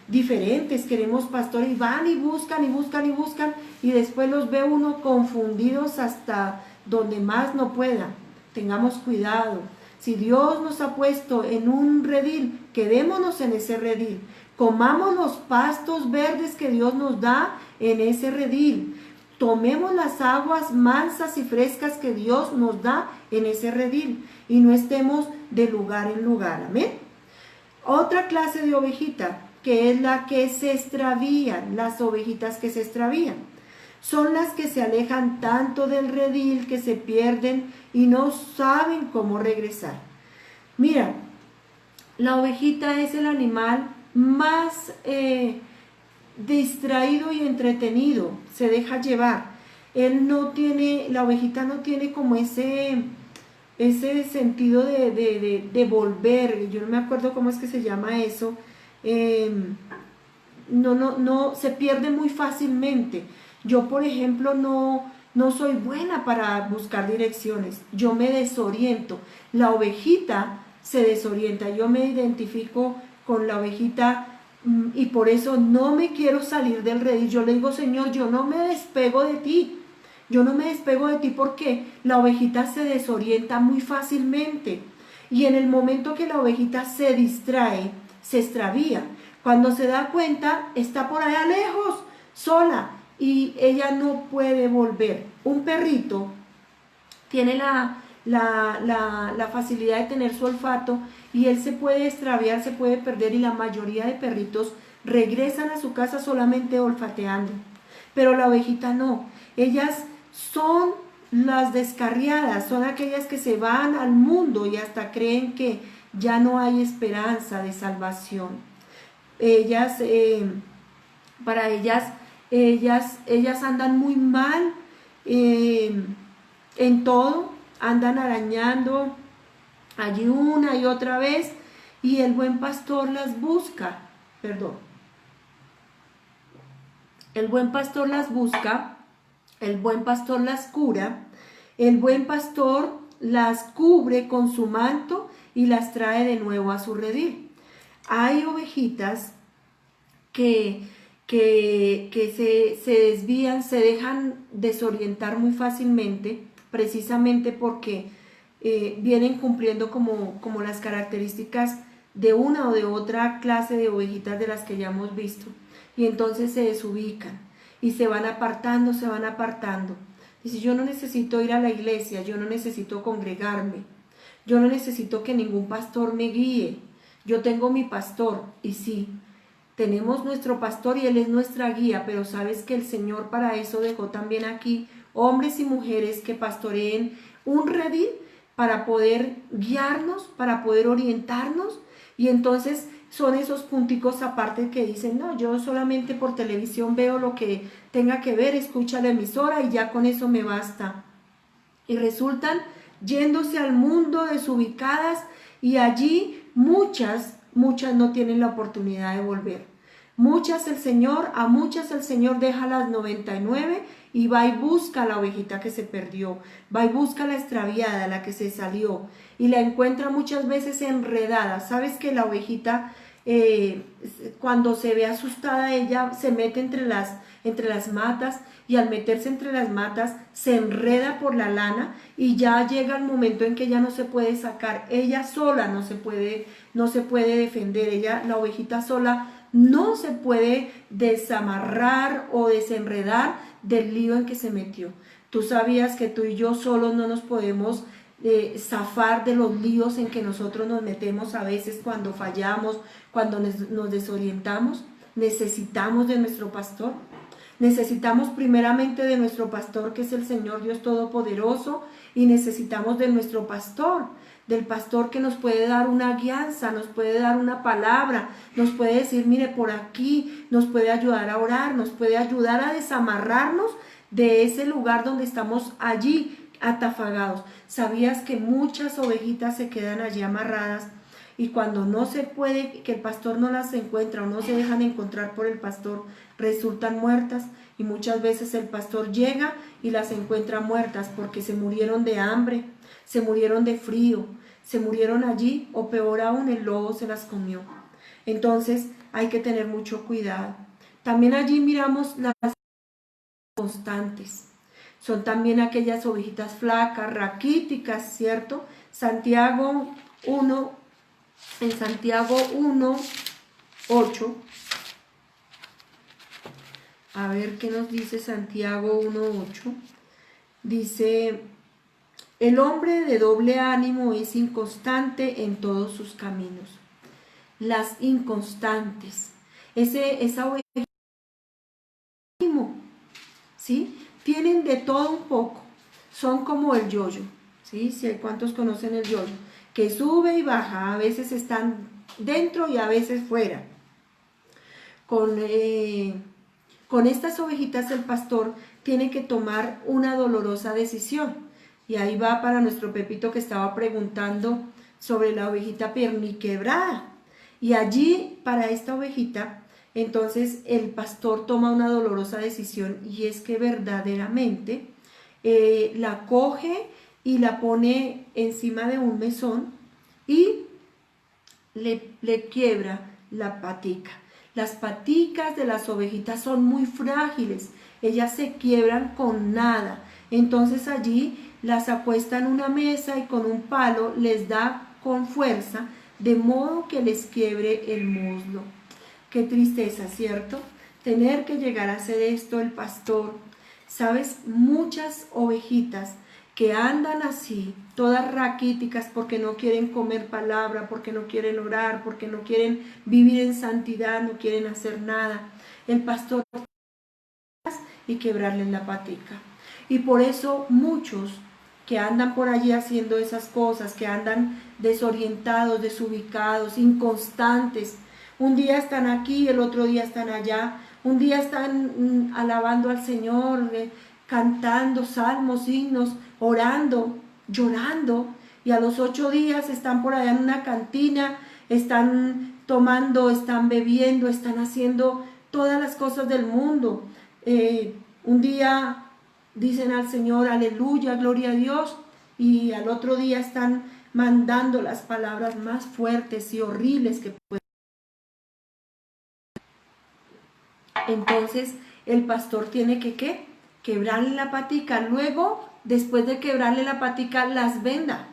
diferentes, queremos pastores, y van y buscan y buscan y buscan, y después los ve uno confundidos hasta donde más no pueda. Tengamos cuidado. Si Dios nos ha puesto en un redil, quedémonos en ese redil. Comamos los pastos verdes que Dios nos da en ese redil. Tomemos las aguas mansas y frescas que Dios nos da en ese redil. Y no estemos de lugar en lugar. Amén. Otra clase de ovejita, que es la que se extravían, las ovejitas que se extravían. Son las que se alejan tanto del redil que se pierden y no saben cómo regresar. Mira, la ovejita es el animal más distraído y entretenido, se deja llevar. La ovejita no tiene como ese sentido de volver. Yo no me acuerdo cómo es que se llama eso. Eh, no, se pierde muy fácilmente. Yo, por ejemplo, no soy buena para buscar direcciones. Yo me desoriento. La ovejita se desorienta. Yo me identifico con la ovejita y por eso no me quiero salir del redil. Yo le digo, Señor, yo no me despego de ti. Yo no me despego de ti porque la ovejita se desorienta muy fácilmente. Y en el momento que la ovejita se distrae, se extravía. Cuando se da cuenta, está por allá lejos, sola, y ella no puede volver. Un perrito tiene la facilidad de tener su olfato y él se puede extraviar, se puede perder, y la mayoría de perritos regresan a su casa solamente olfateando. Pero la ovejita no. Ellas son las descarriadas, son aquellas que se van al mundo y hasta creen que ya no hay esperanza de salvación. Ellas, para ellas andan muy mal en todo, andan arañando allí una y otra vez, y el buen pastor las busca, perdón, el buen pastor las busca, el buen pastor las cura, el buen pastor las cubre con su manto y las trae de nuevo a su redil. Hay ovejitas que se desvían, se dejan desorientar muy fácilmente, precisamente porque vienen cumpliendo como las características de una o de otra clase de ovejitas de las que ya hemos visto, y entonces se desubican y se van apartando, se van apartando. Dice, yo no necesito ir a la iglesia, yo no necesito congregarme, yo no necesito que ningún pastor me guíe, yo tengo mi pastor. Y sí, tenemos nuestro pastor y él es nuestra guía, pero sabes que el Señor para eso dejó también aquí hombres y mujeres que pastoreen un redil para poder guiarnos, para poder orientarnos. Y entonces son esos punticos aparte que dicen, no, yo solamente por televisión veo lo que tenga que ver, escucha la emisora y ya con eso me basta. Y resultan yéndose al mundo desubicadas, y allí muchas no tienen la oportunidad de volver. A muchas el Señor deja las 99 y va y busca a la ovejita que se perdió, va y busca a la extraviada, la que se salió, y la encuentra muchas veces enredada. Sabes que la ovejita, cuando se ve asustada, ella se mete entre las matas, y al meterse entre las matas se enreda por la lana, y ya llega el momento en que ella no se puede sacar. Ella sola no se puede defender. La ovejita sola no se puede desamarrar o desenredar del lío en que se metió. Tú sabías que tú y yo solos no nos podemos zafar de los líos en que nosotros nos metemos a veces cuando fallamos, cuando nos desorientamos. Necesitamos de nuestro pastor. Necesitamos primeramente de nuestro pastor, que es el Señor Dios Todopoderoso, y necesitamos de nuestro pastor, del pastor que nos puede dar una guianza, nos puede dar una palabra, nos puede decir, mire, por aquí, nos puede ayudar a orar, nos puede ayudar a desamarrarnos de ese lugar donde estamos allí atafagados. ¿Sabías que muchas ovejitas se quedan allí amarradas? Y cuando no se puede, que el pastor no las encuentra o no se dejan encontrar por el pastor, resultan muertas, y muchas veces el pastor llega y las encuentra muertas porque se murieron de hambre, se murieron de frío, se murieron allí, o peor aún, el lobo se las comió. Entonces hay que tener mucho cuidado. También allí miramos las constantes. Son también aquellas ovejitas flacas, raquíticas, ¿cierto? En Santiago 1:8, a ver qué nos dice Santiago 1:8. Dice, el hombre de doble ánimo es inconstante en todos sus caminos. Las inconstantes, esa oveja, ¿sí? Tienen de todo un poco, son como el yoyo, ¿sí? ¿Cuántos conocen el yoyo? que sube y baja, a veces están dentro y a veces fuera. Con estas ovejitas el pastor tiene que tomar una dolorosa decisión. Y ahí va para nuestro Pepito que estaba preguntando sobre la ovejita perniquebrada. Y allí, para esta ovejita, entonces el pastor toma una dolorosa decisión, y es que verdaderamente la coge y la pone encima de un mesón y le quiebra la patica. Las paticas de las ovejitas son muy frágiles, ellas se quiebran con nada. Entonces allí las acuesta en una mesa y con un palo les da con fuerza, de modo que les quiebre el muslo. Qué tristeza, ¿cierto? Tener que llegar a hacer esto el pastor. ¿Sabes? Muchas ovejitas que andan así, todas raquíticas, porque no quieren comer palabra, porque no quieren orar, porque no quieren vivir en santidad, no quieren hacer nada. El pastor y quebrarles la patica. Y por eso muchos que andan por allí haciendo esas cosas, que andan desorientados, desubicados, inconstantes, un día están aquí, el otro día están allá, un día están alabando al Señor, cantando salmos, himnos, orando, llorando, y a los 8 días están por allá en una cantina, están tomando, están bebiendo, están haciendo todas las cosas del mundo. Un día dicen al Señor, aleluya, gloria a Dios, y al otro día están mandando las palabras más fuertes y horribles que pueden. Entonces el pastor tiene que ¿qué? Quebrarle la patica. Luego, después de quebrarle la patica, las venda.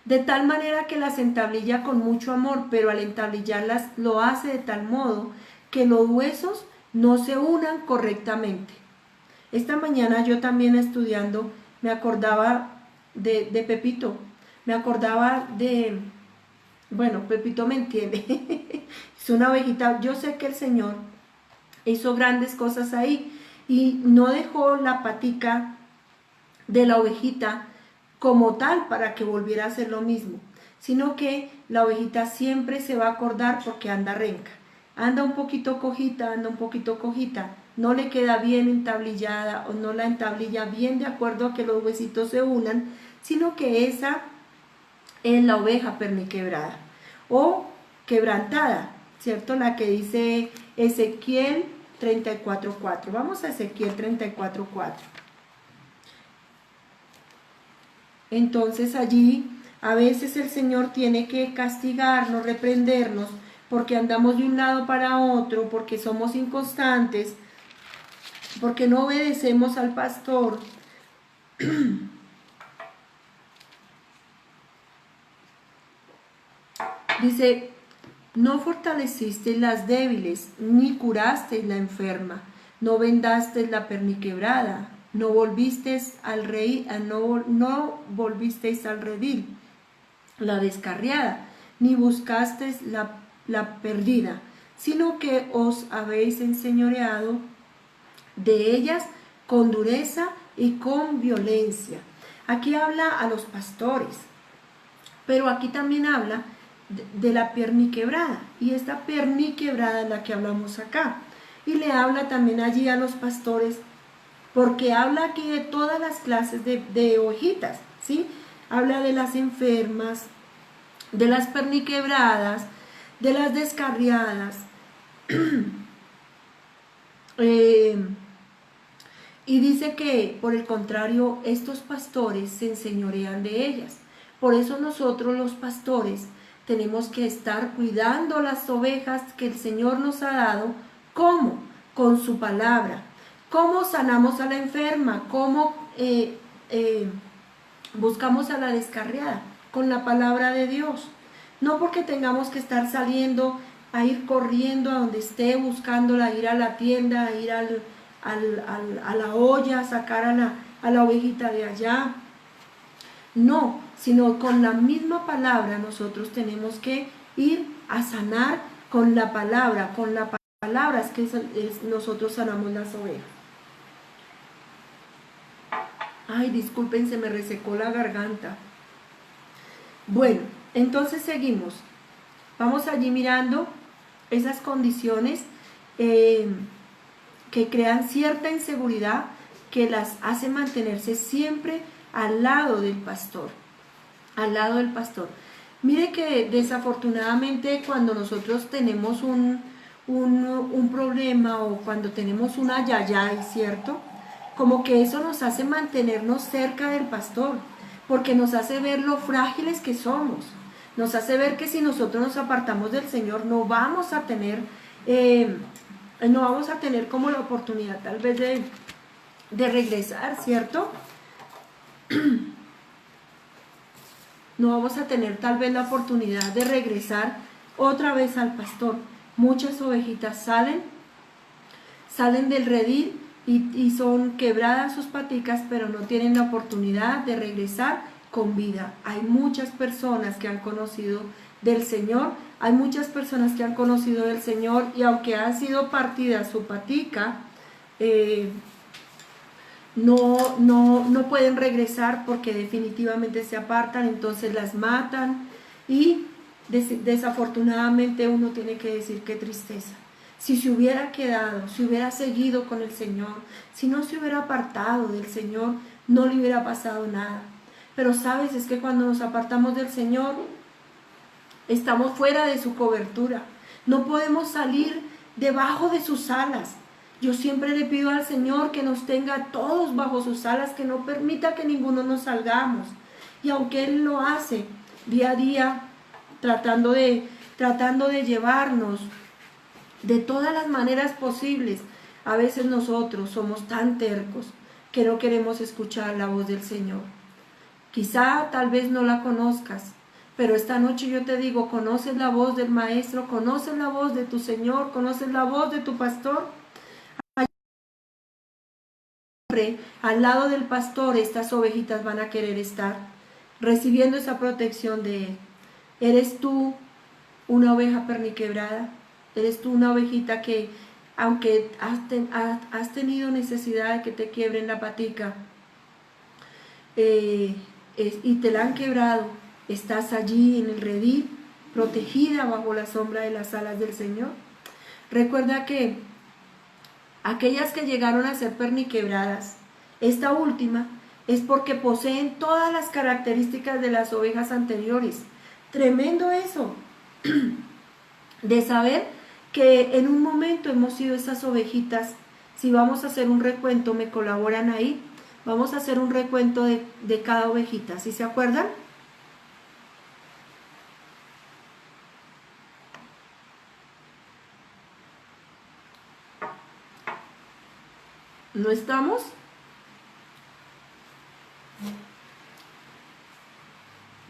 De tal manera que las entablilla con mucho amor, pero al entablillarlas lo hace de tal modo que los huesos no se unan correctamente. Esta mañana yo también estudiando me acordaba de Pepito, me acordaba de, bueno, Pepito me entiende, es una ovejita. Yo sé que el Señor hizo grandes cosas ahí y no dejó la patica de la ovejita como tal para que volviera a hacer lo mismo, sino que la ovejita siempre se va a acordar porque anda renca, anda un poquito cojita, no le queda bien entablillada o no la entablilla bien de acuerdo a que los huesitos se unan, sino que esa es la oveja perniquebrada o quebrantada, ¿cierto? La que dice Ezequiel 34:4. Vamos a Ezequiel 34:4. Entonces allí a veces el Señor tiene que castigarnos, reprendernos, porque andamos de un lado para otro, porque somos inconstantes, porque no obedecemos al pastor. Dice, no fortalecisteis las débiles, ni curasteis la enferma, no vendasteis la perniquebrada, no volvisteis al redil, la descarriada, ni buscasteis la perdida, sino que os habéis enseñoreado de ellas con dureza y con violencia. Aquí habla a los pastores, pero aquí también habla de la perniquebrada, y esta perniquebrada es la que hablamos acá, y le habla también allí a los pastores, porque habla aquí de todas las clases de ovejitas, ¿sí? Habla de las enfermas, de las perniquebradas, de las descarriadas, y dice que por el contrario estos pastores se enseñorean de ellas. Por eso nosotros los pastores tenemos que estar cuidando las ovejas que el Señor nos ha dado. ¿Cómo? Con su palabra. ¿Cómo sanamos a la enferma? ¿Cómo buscamos a la descarriada? Con la palabra de Dios. No porque tengamos que estar saliendo a ir corriendo a donde esté, buscándola, ir a la tienda, a ir a la olla, a sacar a la ovejita de allá. No, sino con la misma palabra nosotros tenemos que ir a sanar con la palabra, es que nosotros sanamos las ovejas. Ay, disculpen, se me resecó la garganta. Bueno, entonces seguimos. Vamos allí mirando esas condiciones eh, que crean cierta inseguridad que las hace mantenerse siempre al lado del pastor, al lado del pastor. Mire que desafortunadamente cuando nosotros tenemos un problema o cuando tenemos una yayay, ¿cierto? Como que eso nos hace mantenernos cerca del pastor, porque nos hace ver lo frágiles que somos, nos hace ver que si nosotros nos apartamos del Señor eh, no vamos a tener como la oportunidad tal vez de regresar, ¿cierto? No vamos a tener tal vez la oportunidad de regresar otra vez al pastor. Muchas ovejitas salen del redil y son quebradas sus paticas, pero no tienen la oportunidad de regresar con vida. Hay muchas personas que han conocido del Señor, hay muchas personas que han conocido del Señor y aunque ha sido partida su patica, no pueden regresar porque definitivamente se apartan, entonces las matan y desafortunadamente uno tiene que decir qué tristeza. Si se hubiera quedado, si hubiera seguido con el Señor, si no se hubiera apartado del Señor, no le hubiera pasado nada. Pero sabes, es que cuando nos apartamos del Señor, estamos fuera de su cobertura. No podemos salir debajo de sus alas. Yo siempre le pido al Señor que nos tenga todos bajo sus alas, que no permita que ninguno nos salgamos. Y aunque Él lo hace día a día, tratando de llevarnos de todas las maneras posibles, a veces nosotros somos tan tercos que no queremos escuchar la voz del Señor. Quizá tal vez no la conozcas, pero esta noche yo te digo, conoces la voz del Maestro, conoces la voz de tu Señor, conoces la voz de tu pastor. Al lado del pastor estas ovejitas van a querer estar, recibiendo esa protección de Él. ¿Eres tú una oveja perniquebrada? ¿Eres tú una ovejita que, aunque has tenido necesidad de que te quiebren la patica y te la han quebrado, estás allí en el redil, protegida bajo la sombra de las alas del Señor? Recuerda que aquellas que llegaron a ser perniquebradas, esta última es porque poseen todas las características de las ovejas anteriores. Tremendo eso, de saber que en un momento hemos sido esas ovejitas. Si vamos a hacer un recuento, me colaboran ahí, vamos a hacer un recuento de cada ovejita, ¿sí se acuerdan? ¿No estamos?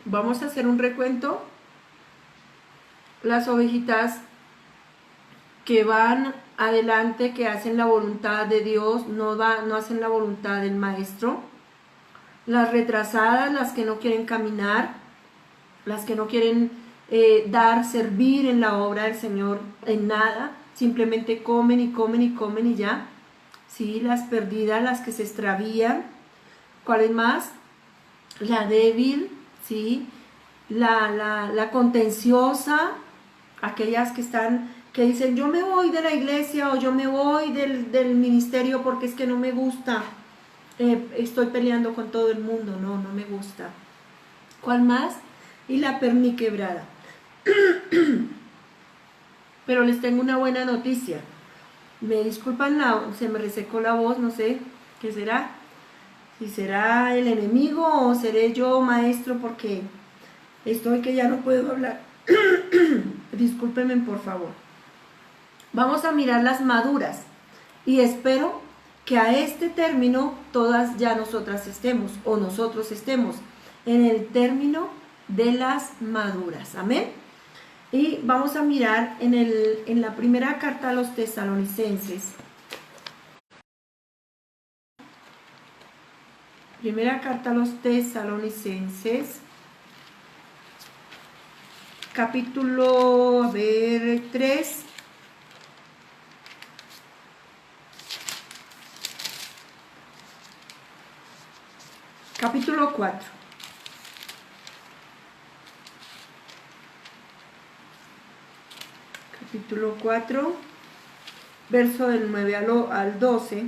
Vamos a hacer un recuento. Las ovejitas que van adelante, que hacen la voluntad de Dios, no hacen la voluntad del Maestro. Las retrasadas, las que no quieren caminar, las que no quieren servir en la obra del Señor en nada, simplemente comen y comen y comen y ya. ¿Sí? Las perdidas, las que se extravían. ¿Cuál es más? La débil, ¿sí? La contenciosa, aquellas que dicen yo me voy de la iglesia o yo me voy del ministerio porque es que no me gusta, estoy peleando con todo el mundo, no me gusta. ¿Cuál más? Y la perniquebrada. Pero les tengo una buena noticia. Me disculpan, se me resecó la voz, no sé qué será. Si será el enemigo o seré yo, maestro, porque estoy que ya no puedo hablar. Discúlpenme, por favor. Vamos a mirar las maduras y espero que a este término todas ya nosotras estemos o nosotros estemos en el término de las maduras. Amén. Y vamos a mirar en la primera carta a los tesalonicenses. Primera carta a los tesalonicenses. Capítulo, 3. Capítulo 4. capítulo 4, verso del 9 al 12,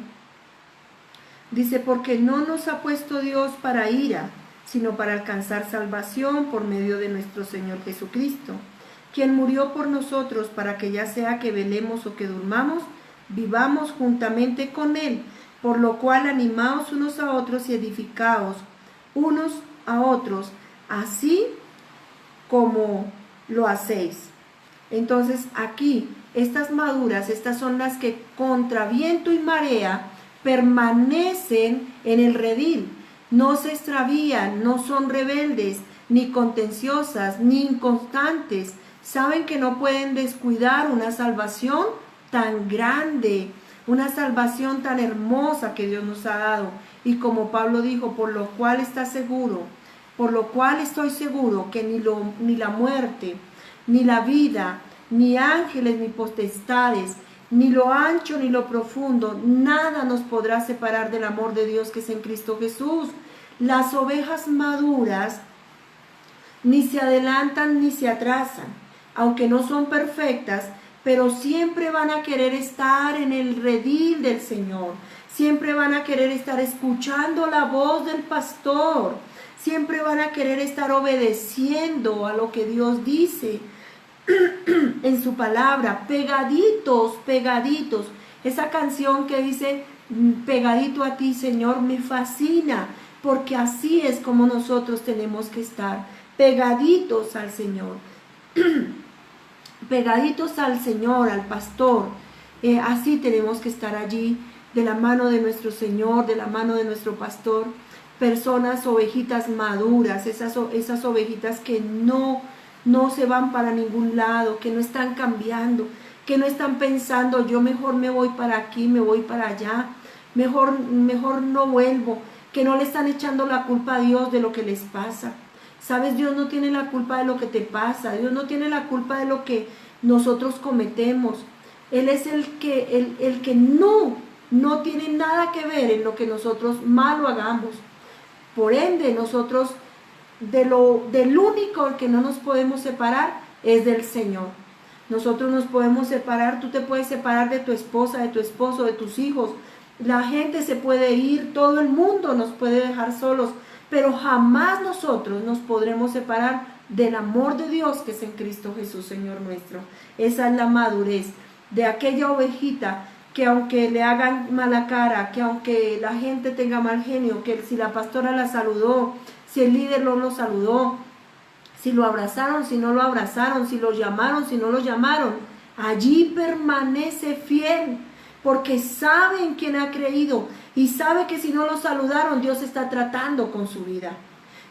dice, porque no nos ha puesto Dios para ira, sino para alcanzar salvación por medio de nuestro Señor Jesucristo, quien murió por nosotros para que ya sea que velemos o que durmamos, vivamos juntamente con Él, por lo cual animaos unos a otros y edificaos unos a otros, así como lo hacéis. Entonces aquí, estas maduras, estas son las que contra viento y marea permanecen en el redil, no se extravían, no son rebeldes, ni contenciosas, ni inconstantes. Saben que no pueden descuidar una salvación tan grande, una salvación tan hermosa que Dios nos ha dado. Y como Pablo dijo, por lo cual está seguro, por lo cual estoy seguro que ni la muerte, ni la vida, ni ángeles, ni potestades, ni lo ancho, ni lo profundo, nada nos podrá separar del amor de Dios que es en Cristo Jesús. Las ovejas maduras ni se adelantan ni se atrasan, aunque no son perfectas, pero siempre van a querer estar en el redil del Señor, siempre van a querer estar escuchando la voz del pastor, siempre van a querer estar obedeciendo a lo que Dios dice en su palabra, pegaditos, pegaditos. Esa canción que dice, pegadito a ti, Señor, me fascina, porque así es como nosotros tenemos que estar, pegaditos al Señor. Pegaditos al Señor, al pastor, así tenemos que estar allí, de la mano de nuestro Señor, de la mano de nuestro pastor, personas, ovejitas maduras, esas ovejitas que no se van para ningún lado, que no están cambiando, que no están pensando, yo mejor me voy para aquí, me voy para allá, mejor no vuelvo, que no le están echando la culpa a Dios de lo que les pasa. Sabes, Dios no tiene la culpa de lo que te pasa, Dios no tiene la culpa de lo que nosotros cometemos. Él es el que no tiene nada que ver en lo que nosotros malo hagamos. Por ende, nosotros del único que no nos podemos separar es del Señor. Nosotros nos podemos separar, tú te puedes separar de tu esposa, de tu esposo, de tus hijos. La gente se puede ir, todo el mundo nos puede dejar solos, pero jamás nosotros nos podremos separar del amor de Dios que es en Cristo Jesús, Señor nuestro. Esa es la madurez de aquella ovejita que aunque le hagan mala cara, que aunque la gente tenga mal genio, que si la pastora la saludó, si el líder no lo saludó, si lo abrazaron, si no lo abrazaron, si lo llamaron, si no lo llamaron, allí permanece fiel, porque sabe en quién ha creído y sabe que si no lo saludaron, Dios está tratando con su vida,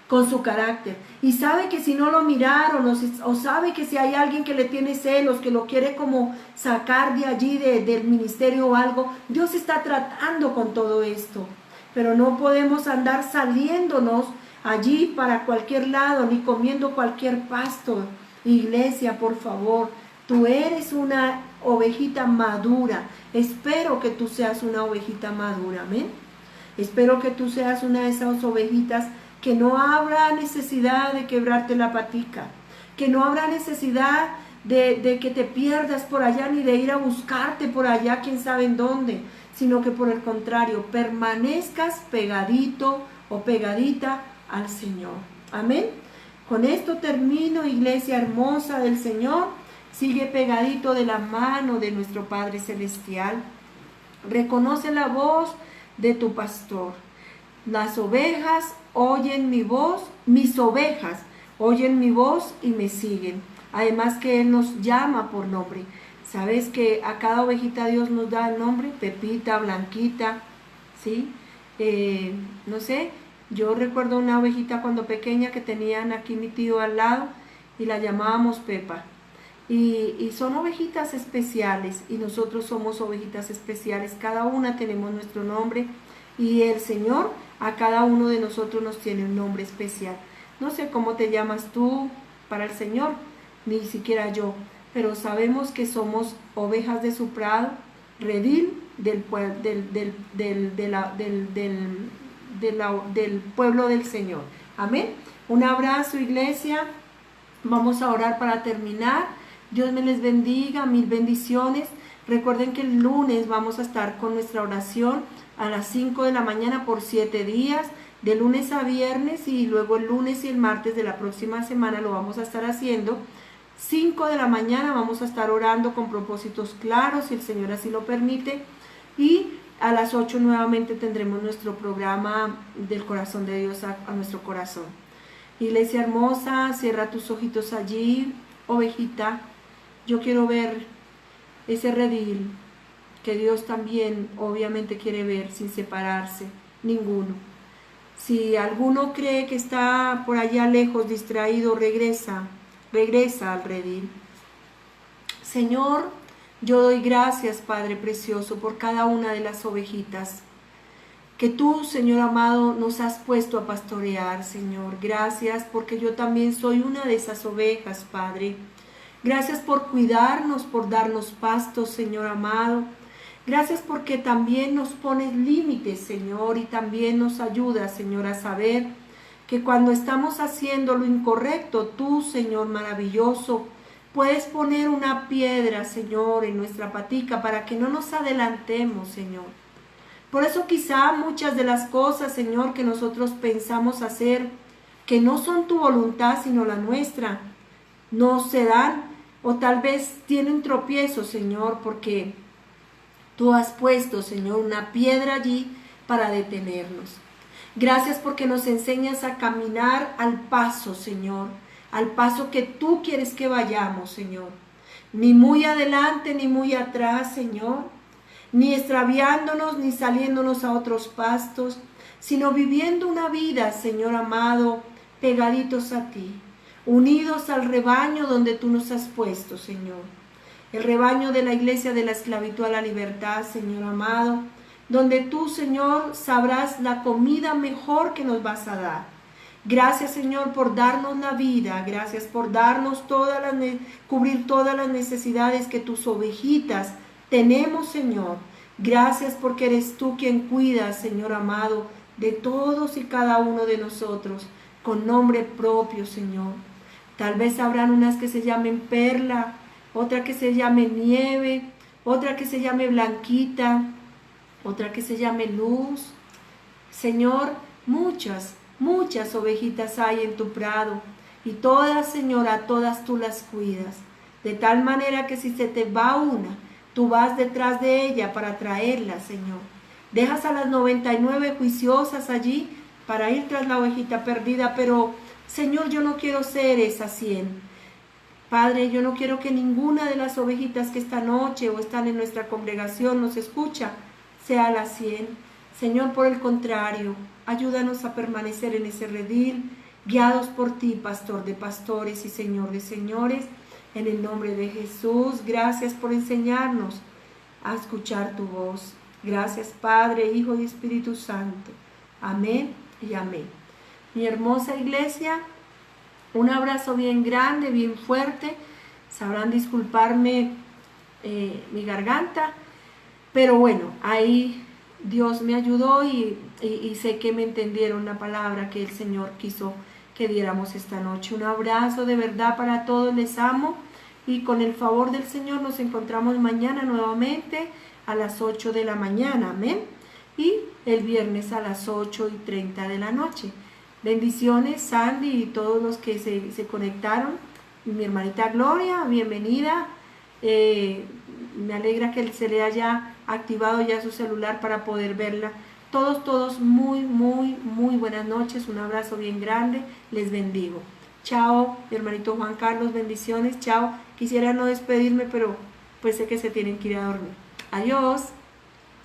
con su carácter, y sabe que si no lo miraron o sabe que si hay alguien que le tiene celos, que lo quiere como sacar de allí del ministerio o algo, Dios está tratando con todo esto. Pero no podemos andar saliéndonos allí para cualquier lado ni comiendo cualquier pasto. Iglesia, por favor, tú eres una ovejita madura. Espero que tú seas una ovejita madura, amén. Espero que tú seas una de esas ovejitas que no habrá necesidad de quebrarte la patica, que no habrá necesidad de que te pierdas por allá, ni de ir a buscarte por allá, quién sabe en dónde, sino que por el contrario, permanezcas pegadito o pegadita al Señor. Amén. Con esto termino, iglesia hermosa del Señor. Sigue pegadito de la mano de nuestro Padre Celestial. Reconoce la voz de tu pastor. Las ovejas oyen mi voz, mis ovejas oyen mi voz y me siguen. Además que Él nos llama por nombre. ¿Sabes que a cada ovejita Dios nos da el nombre? Pepita, Blanquita, ¿sí? No sé, yo recuerdo una ovejita cuando pequeña que tenían aquí mi tío al lado y la llamábamos Pepa. Y son ovejitas especiales y nosotros somos ovejitas especiales. Cada una tenemos nuestro nombre y el Señor a cada uno de nosotros nos tiene un nombre especial. No sé cómo te llamas tú para el Señor, ni siquiera yo, pero sabemos que somos ovejas de su prado, redil del pueblo del Señor. Amén. Un abrazo, iglesia. Vamos a orar para terminar. Dios me les bendiga, mil bendiciones. Recuerden que el lunes vamos a estar con nuestra oración a las 5 de la mañana por 7 días, de lunes a viernes, y luego el lunes y el martes de la próxima semana lo vamos a estar haciendo. 5 de la mañana vamos a estar orando con propósitos claros, si el Señor así lo permite, y a las 8 nuevamente tendremos nuestro programa del corazón de Dios a nuestro corazón. Iglesia hermosa, cierra tus ojitos allí, ovejita. Yo quiero ver ese redil que Dios también obviamente quiere ver sin separarse, ninguno. Si alguno cree que está por allá lejos, distraído, regresa al redil. Señor, yo doy gracias, Padre precioso, por cada una de las ovejitas que tú, Señor amado, nos has puesto a pastorear, Señor. Gracias porque yo también soy una de esas ovejas, Padre. Gracias por cuidarnos, por darnos pastos, Señor amado. Gracias porque también nos pones límites, Señor, y también nos ayudas, Señor, a saber que cuando estamos haciendo lo incorrecto, tú, Señor maravilloso, puedes poner una piedra, Señor, en nuestra patica para que no nos adelantemos, Señor. Por eso quizá muchas de las cosas, Señor, que nosotros pensamos hacer, que no son tu voluntad, sino la nuestra, no se dan, o tal vez tienen tropiezo, Señor, porque tú has puesto, Señor, una piedra allí para detenernos. Gracias porque nos enseñas a caminar al paso, Señor, al paso que tú quieres que vayamos, Señor. Ni muy adelante ni muy atrás, Señor, ni extraviándonos ni saliéndonos a otros pastos, sino viviendo una vida, Señor amado, pegaditos a ti, unidos al rebaño donde tú nos has puesto, Señor. El rebaño de la iglesia de la esclavitud a la libertad, Señor amado, donde tú, Señor, sabrás la comida mejor que nos vas a dar. Gracias, Señor, por darnos la vida. Gracias por darnos cubrir todas las necesidades que tus ovejitas tenemos, Señor. Gracias porque eres tú quien cuidas, Señor amado, de todos y cada uno de nosotros, con nombre propio, Señor. Tal vez habrán unas que se llamen Perla, otra que se llame Nieve, otra que se llame Blanquita, otra que se llame Luz. Señor, muchas ovejitas hay en tu prado, y todas, Señor, a todas tú las cuidas, de tal manera que si se te va una, tú vas detrás de ella para traerla, Señor. Dejas a las 99 juiciosas allí para ir tras la ovejita perdida, pero, Señor, yo no quiero ser esa 100. Padre, yo no quiero que ninguna de las ovejitas que esta noche o están en nuestra congregación nos escucha sea la 100. Señor, por el contrario, ayúdanos a permanecer en ese redil, guiados por ti, Pastor de pastores y Señor de señores, en el nombre de Jesús. Gracias por enseñarnos a escuchar tu voz. Gracias, Padre, Hijo y Espíritu Santo. Amén y amén. Mi hermosa iglesia, un abrazo bien grande, bien fuerte. Sabrán disculparme mi garganta, pero bueno, ahí Dios me ayudó y sé que me entendieron la palabra que el Señor quiso que diéramos esta noche. Un abrazo de verdad para todos, les amo, y con el favor del Señor nos encontramos mañana nuevamente a las 8 de la mañana, amén, y el viernes a las 8:30 de la noche. Bendiciones, Sandy y todos los que se conectaron. Mi hermanita Gloria, bienvenida. Me alegra que se le haya activado ya su celular para poder verla. Todos, muy buenas noches. Un abrazo bien grande. Les bendigo. Chao, mi hermanito Juan Carlos, bendiciones. Chao. Quisiera no despedirme, pero pues sé que se tienen que ir a dormir. Adiós.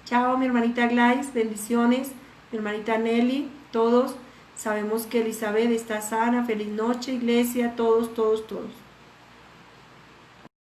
Chao, mi hermanita Gladys, bendiciones. Mi hermanita Nelly, todos. Sabemos que Elizabeth está sana. Feliz noche, iglesia, todos.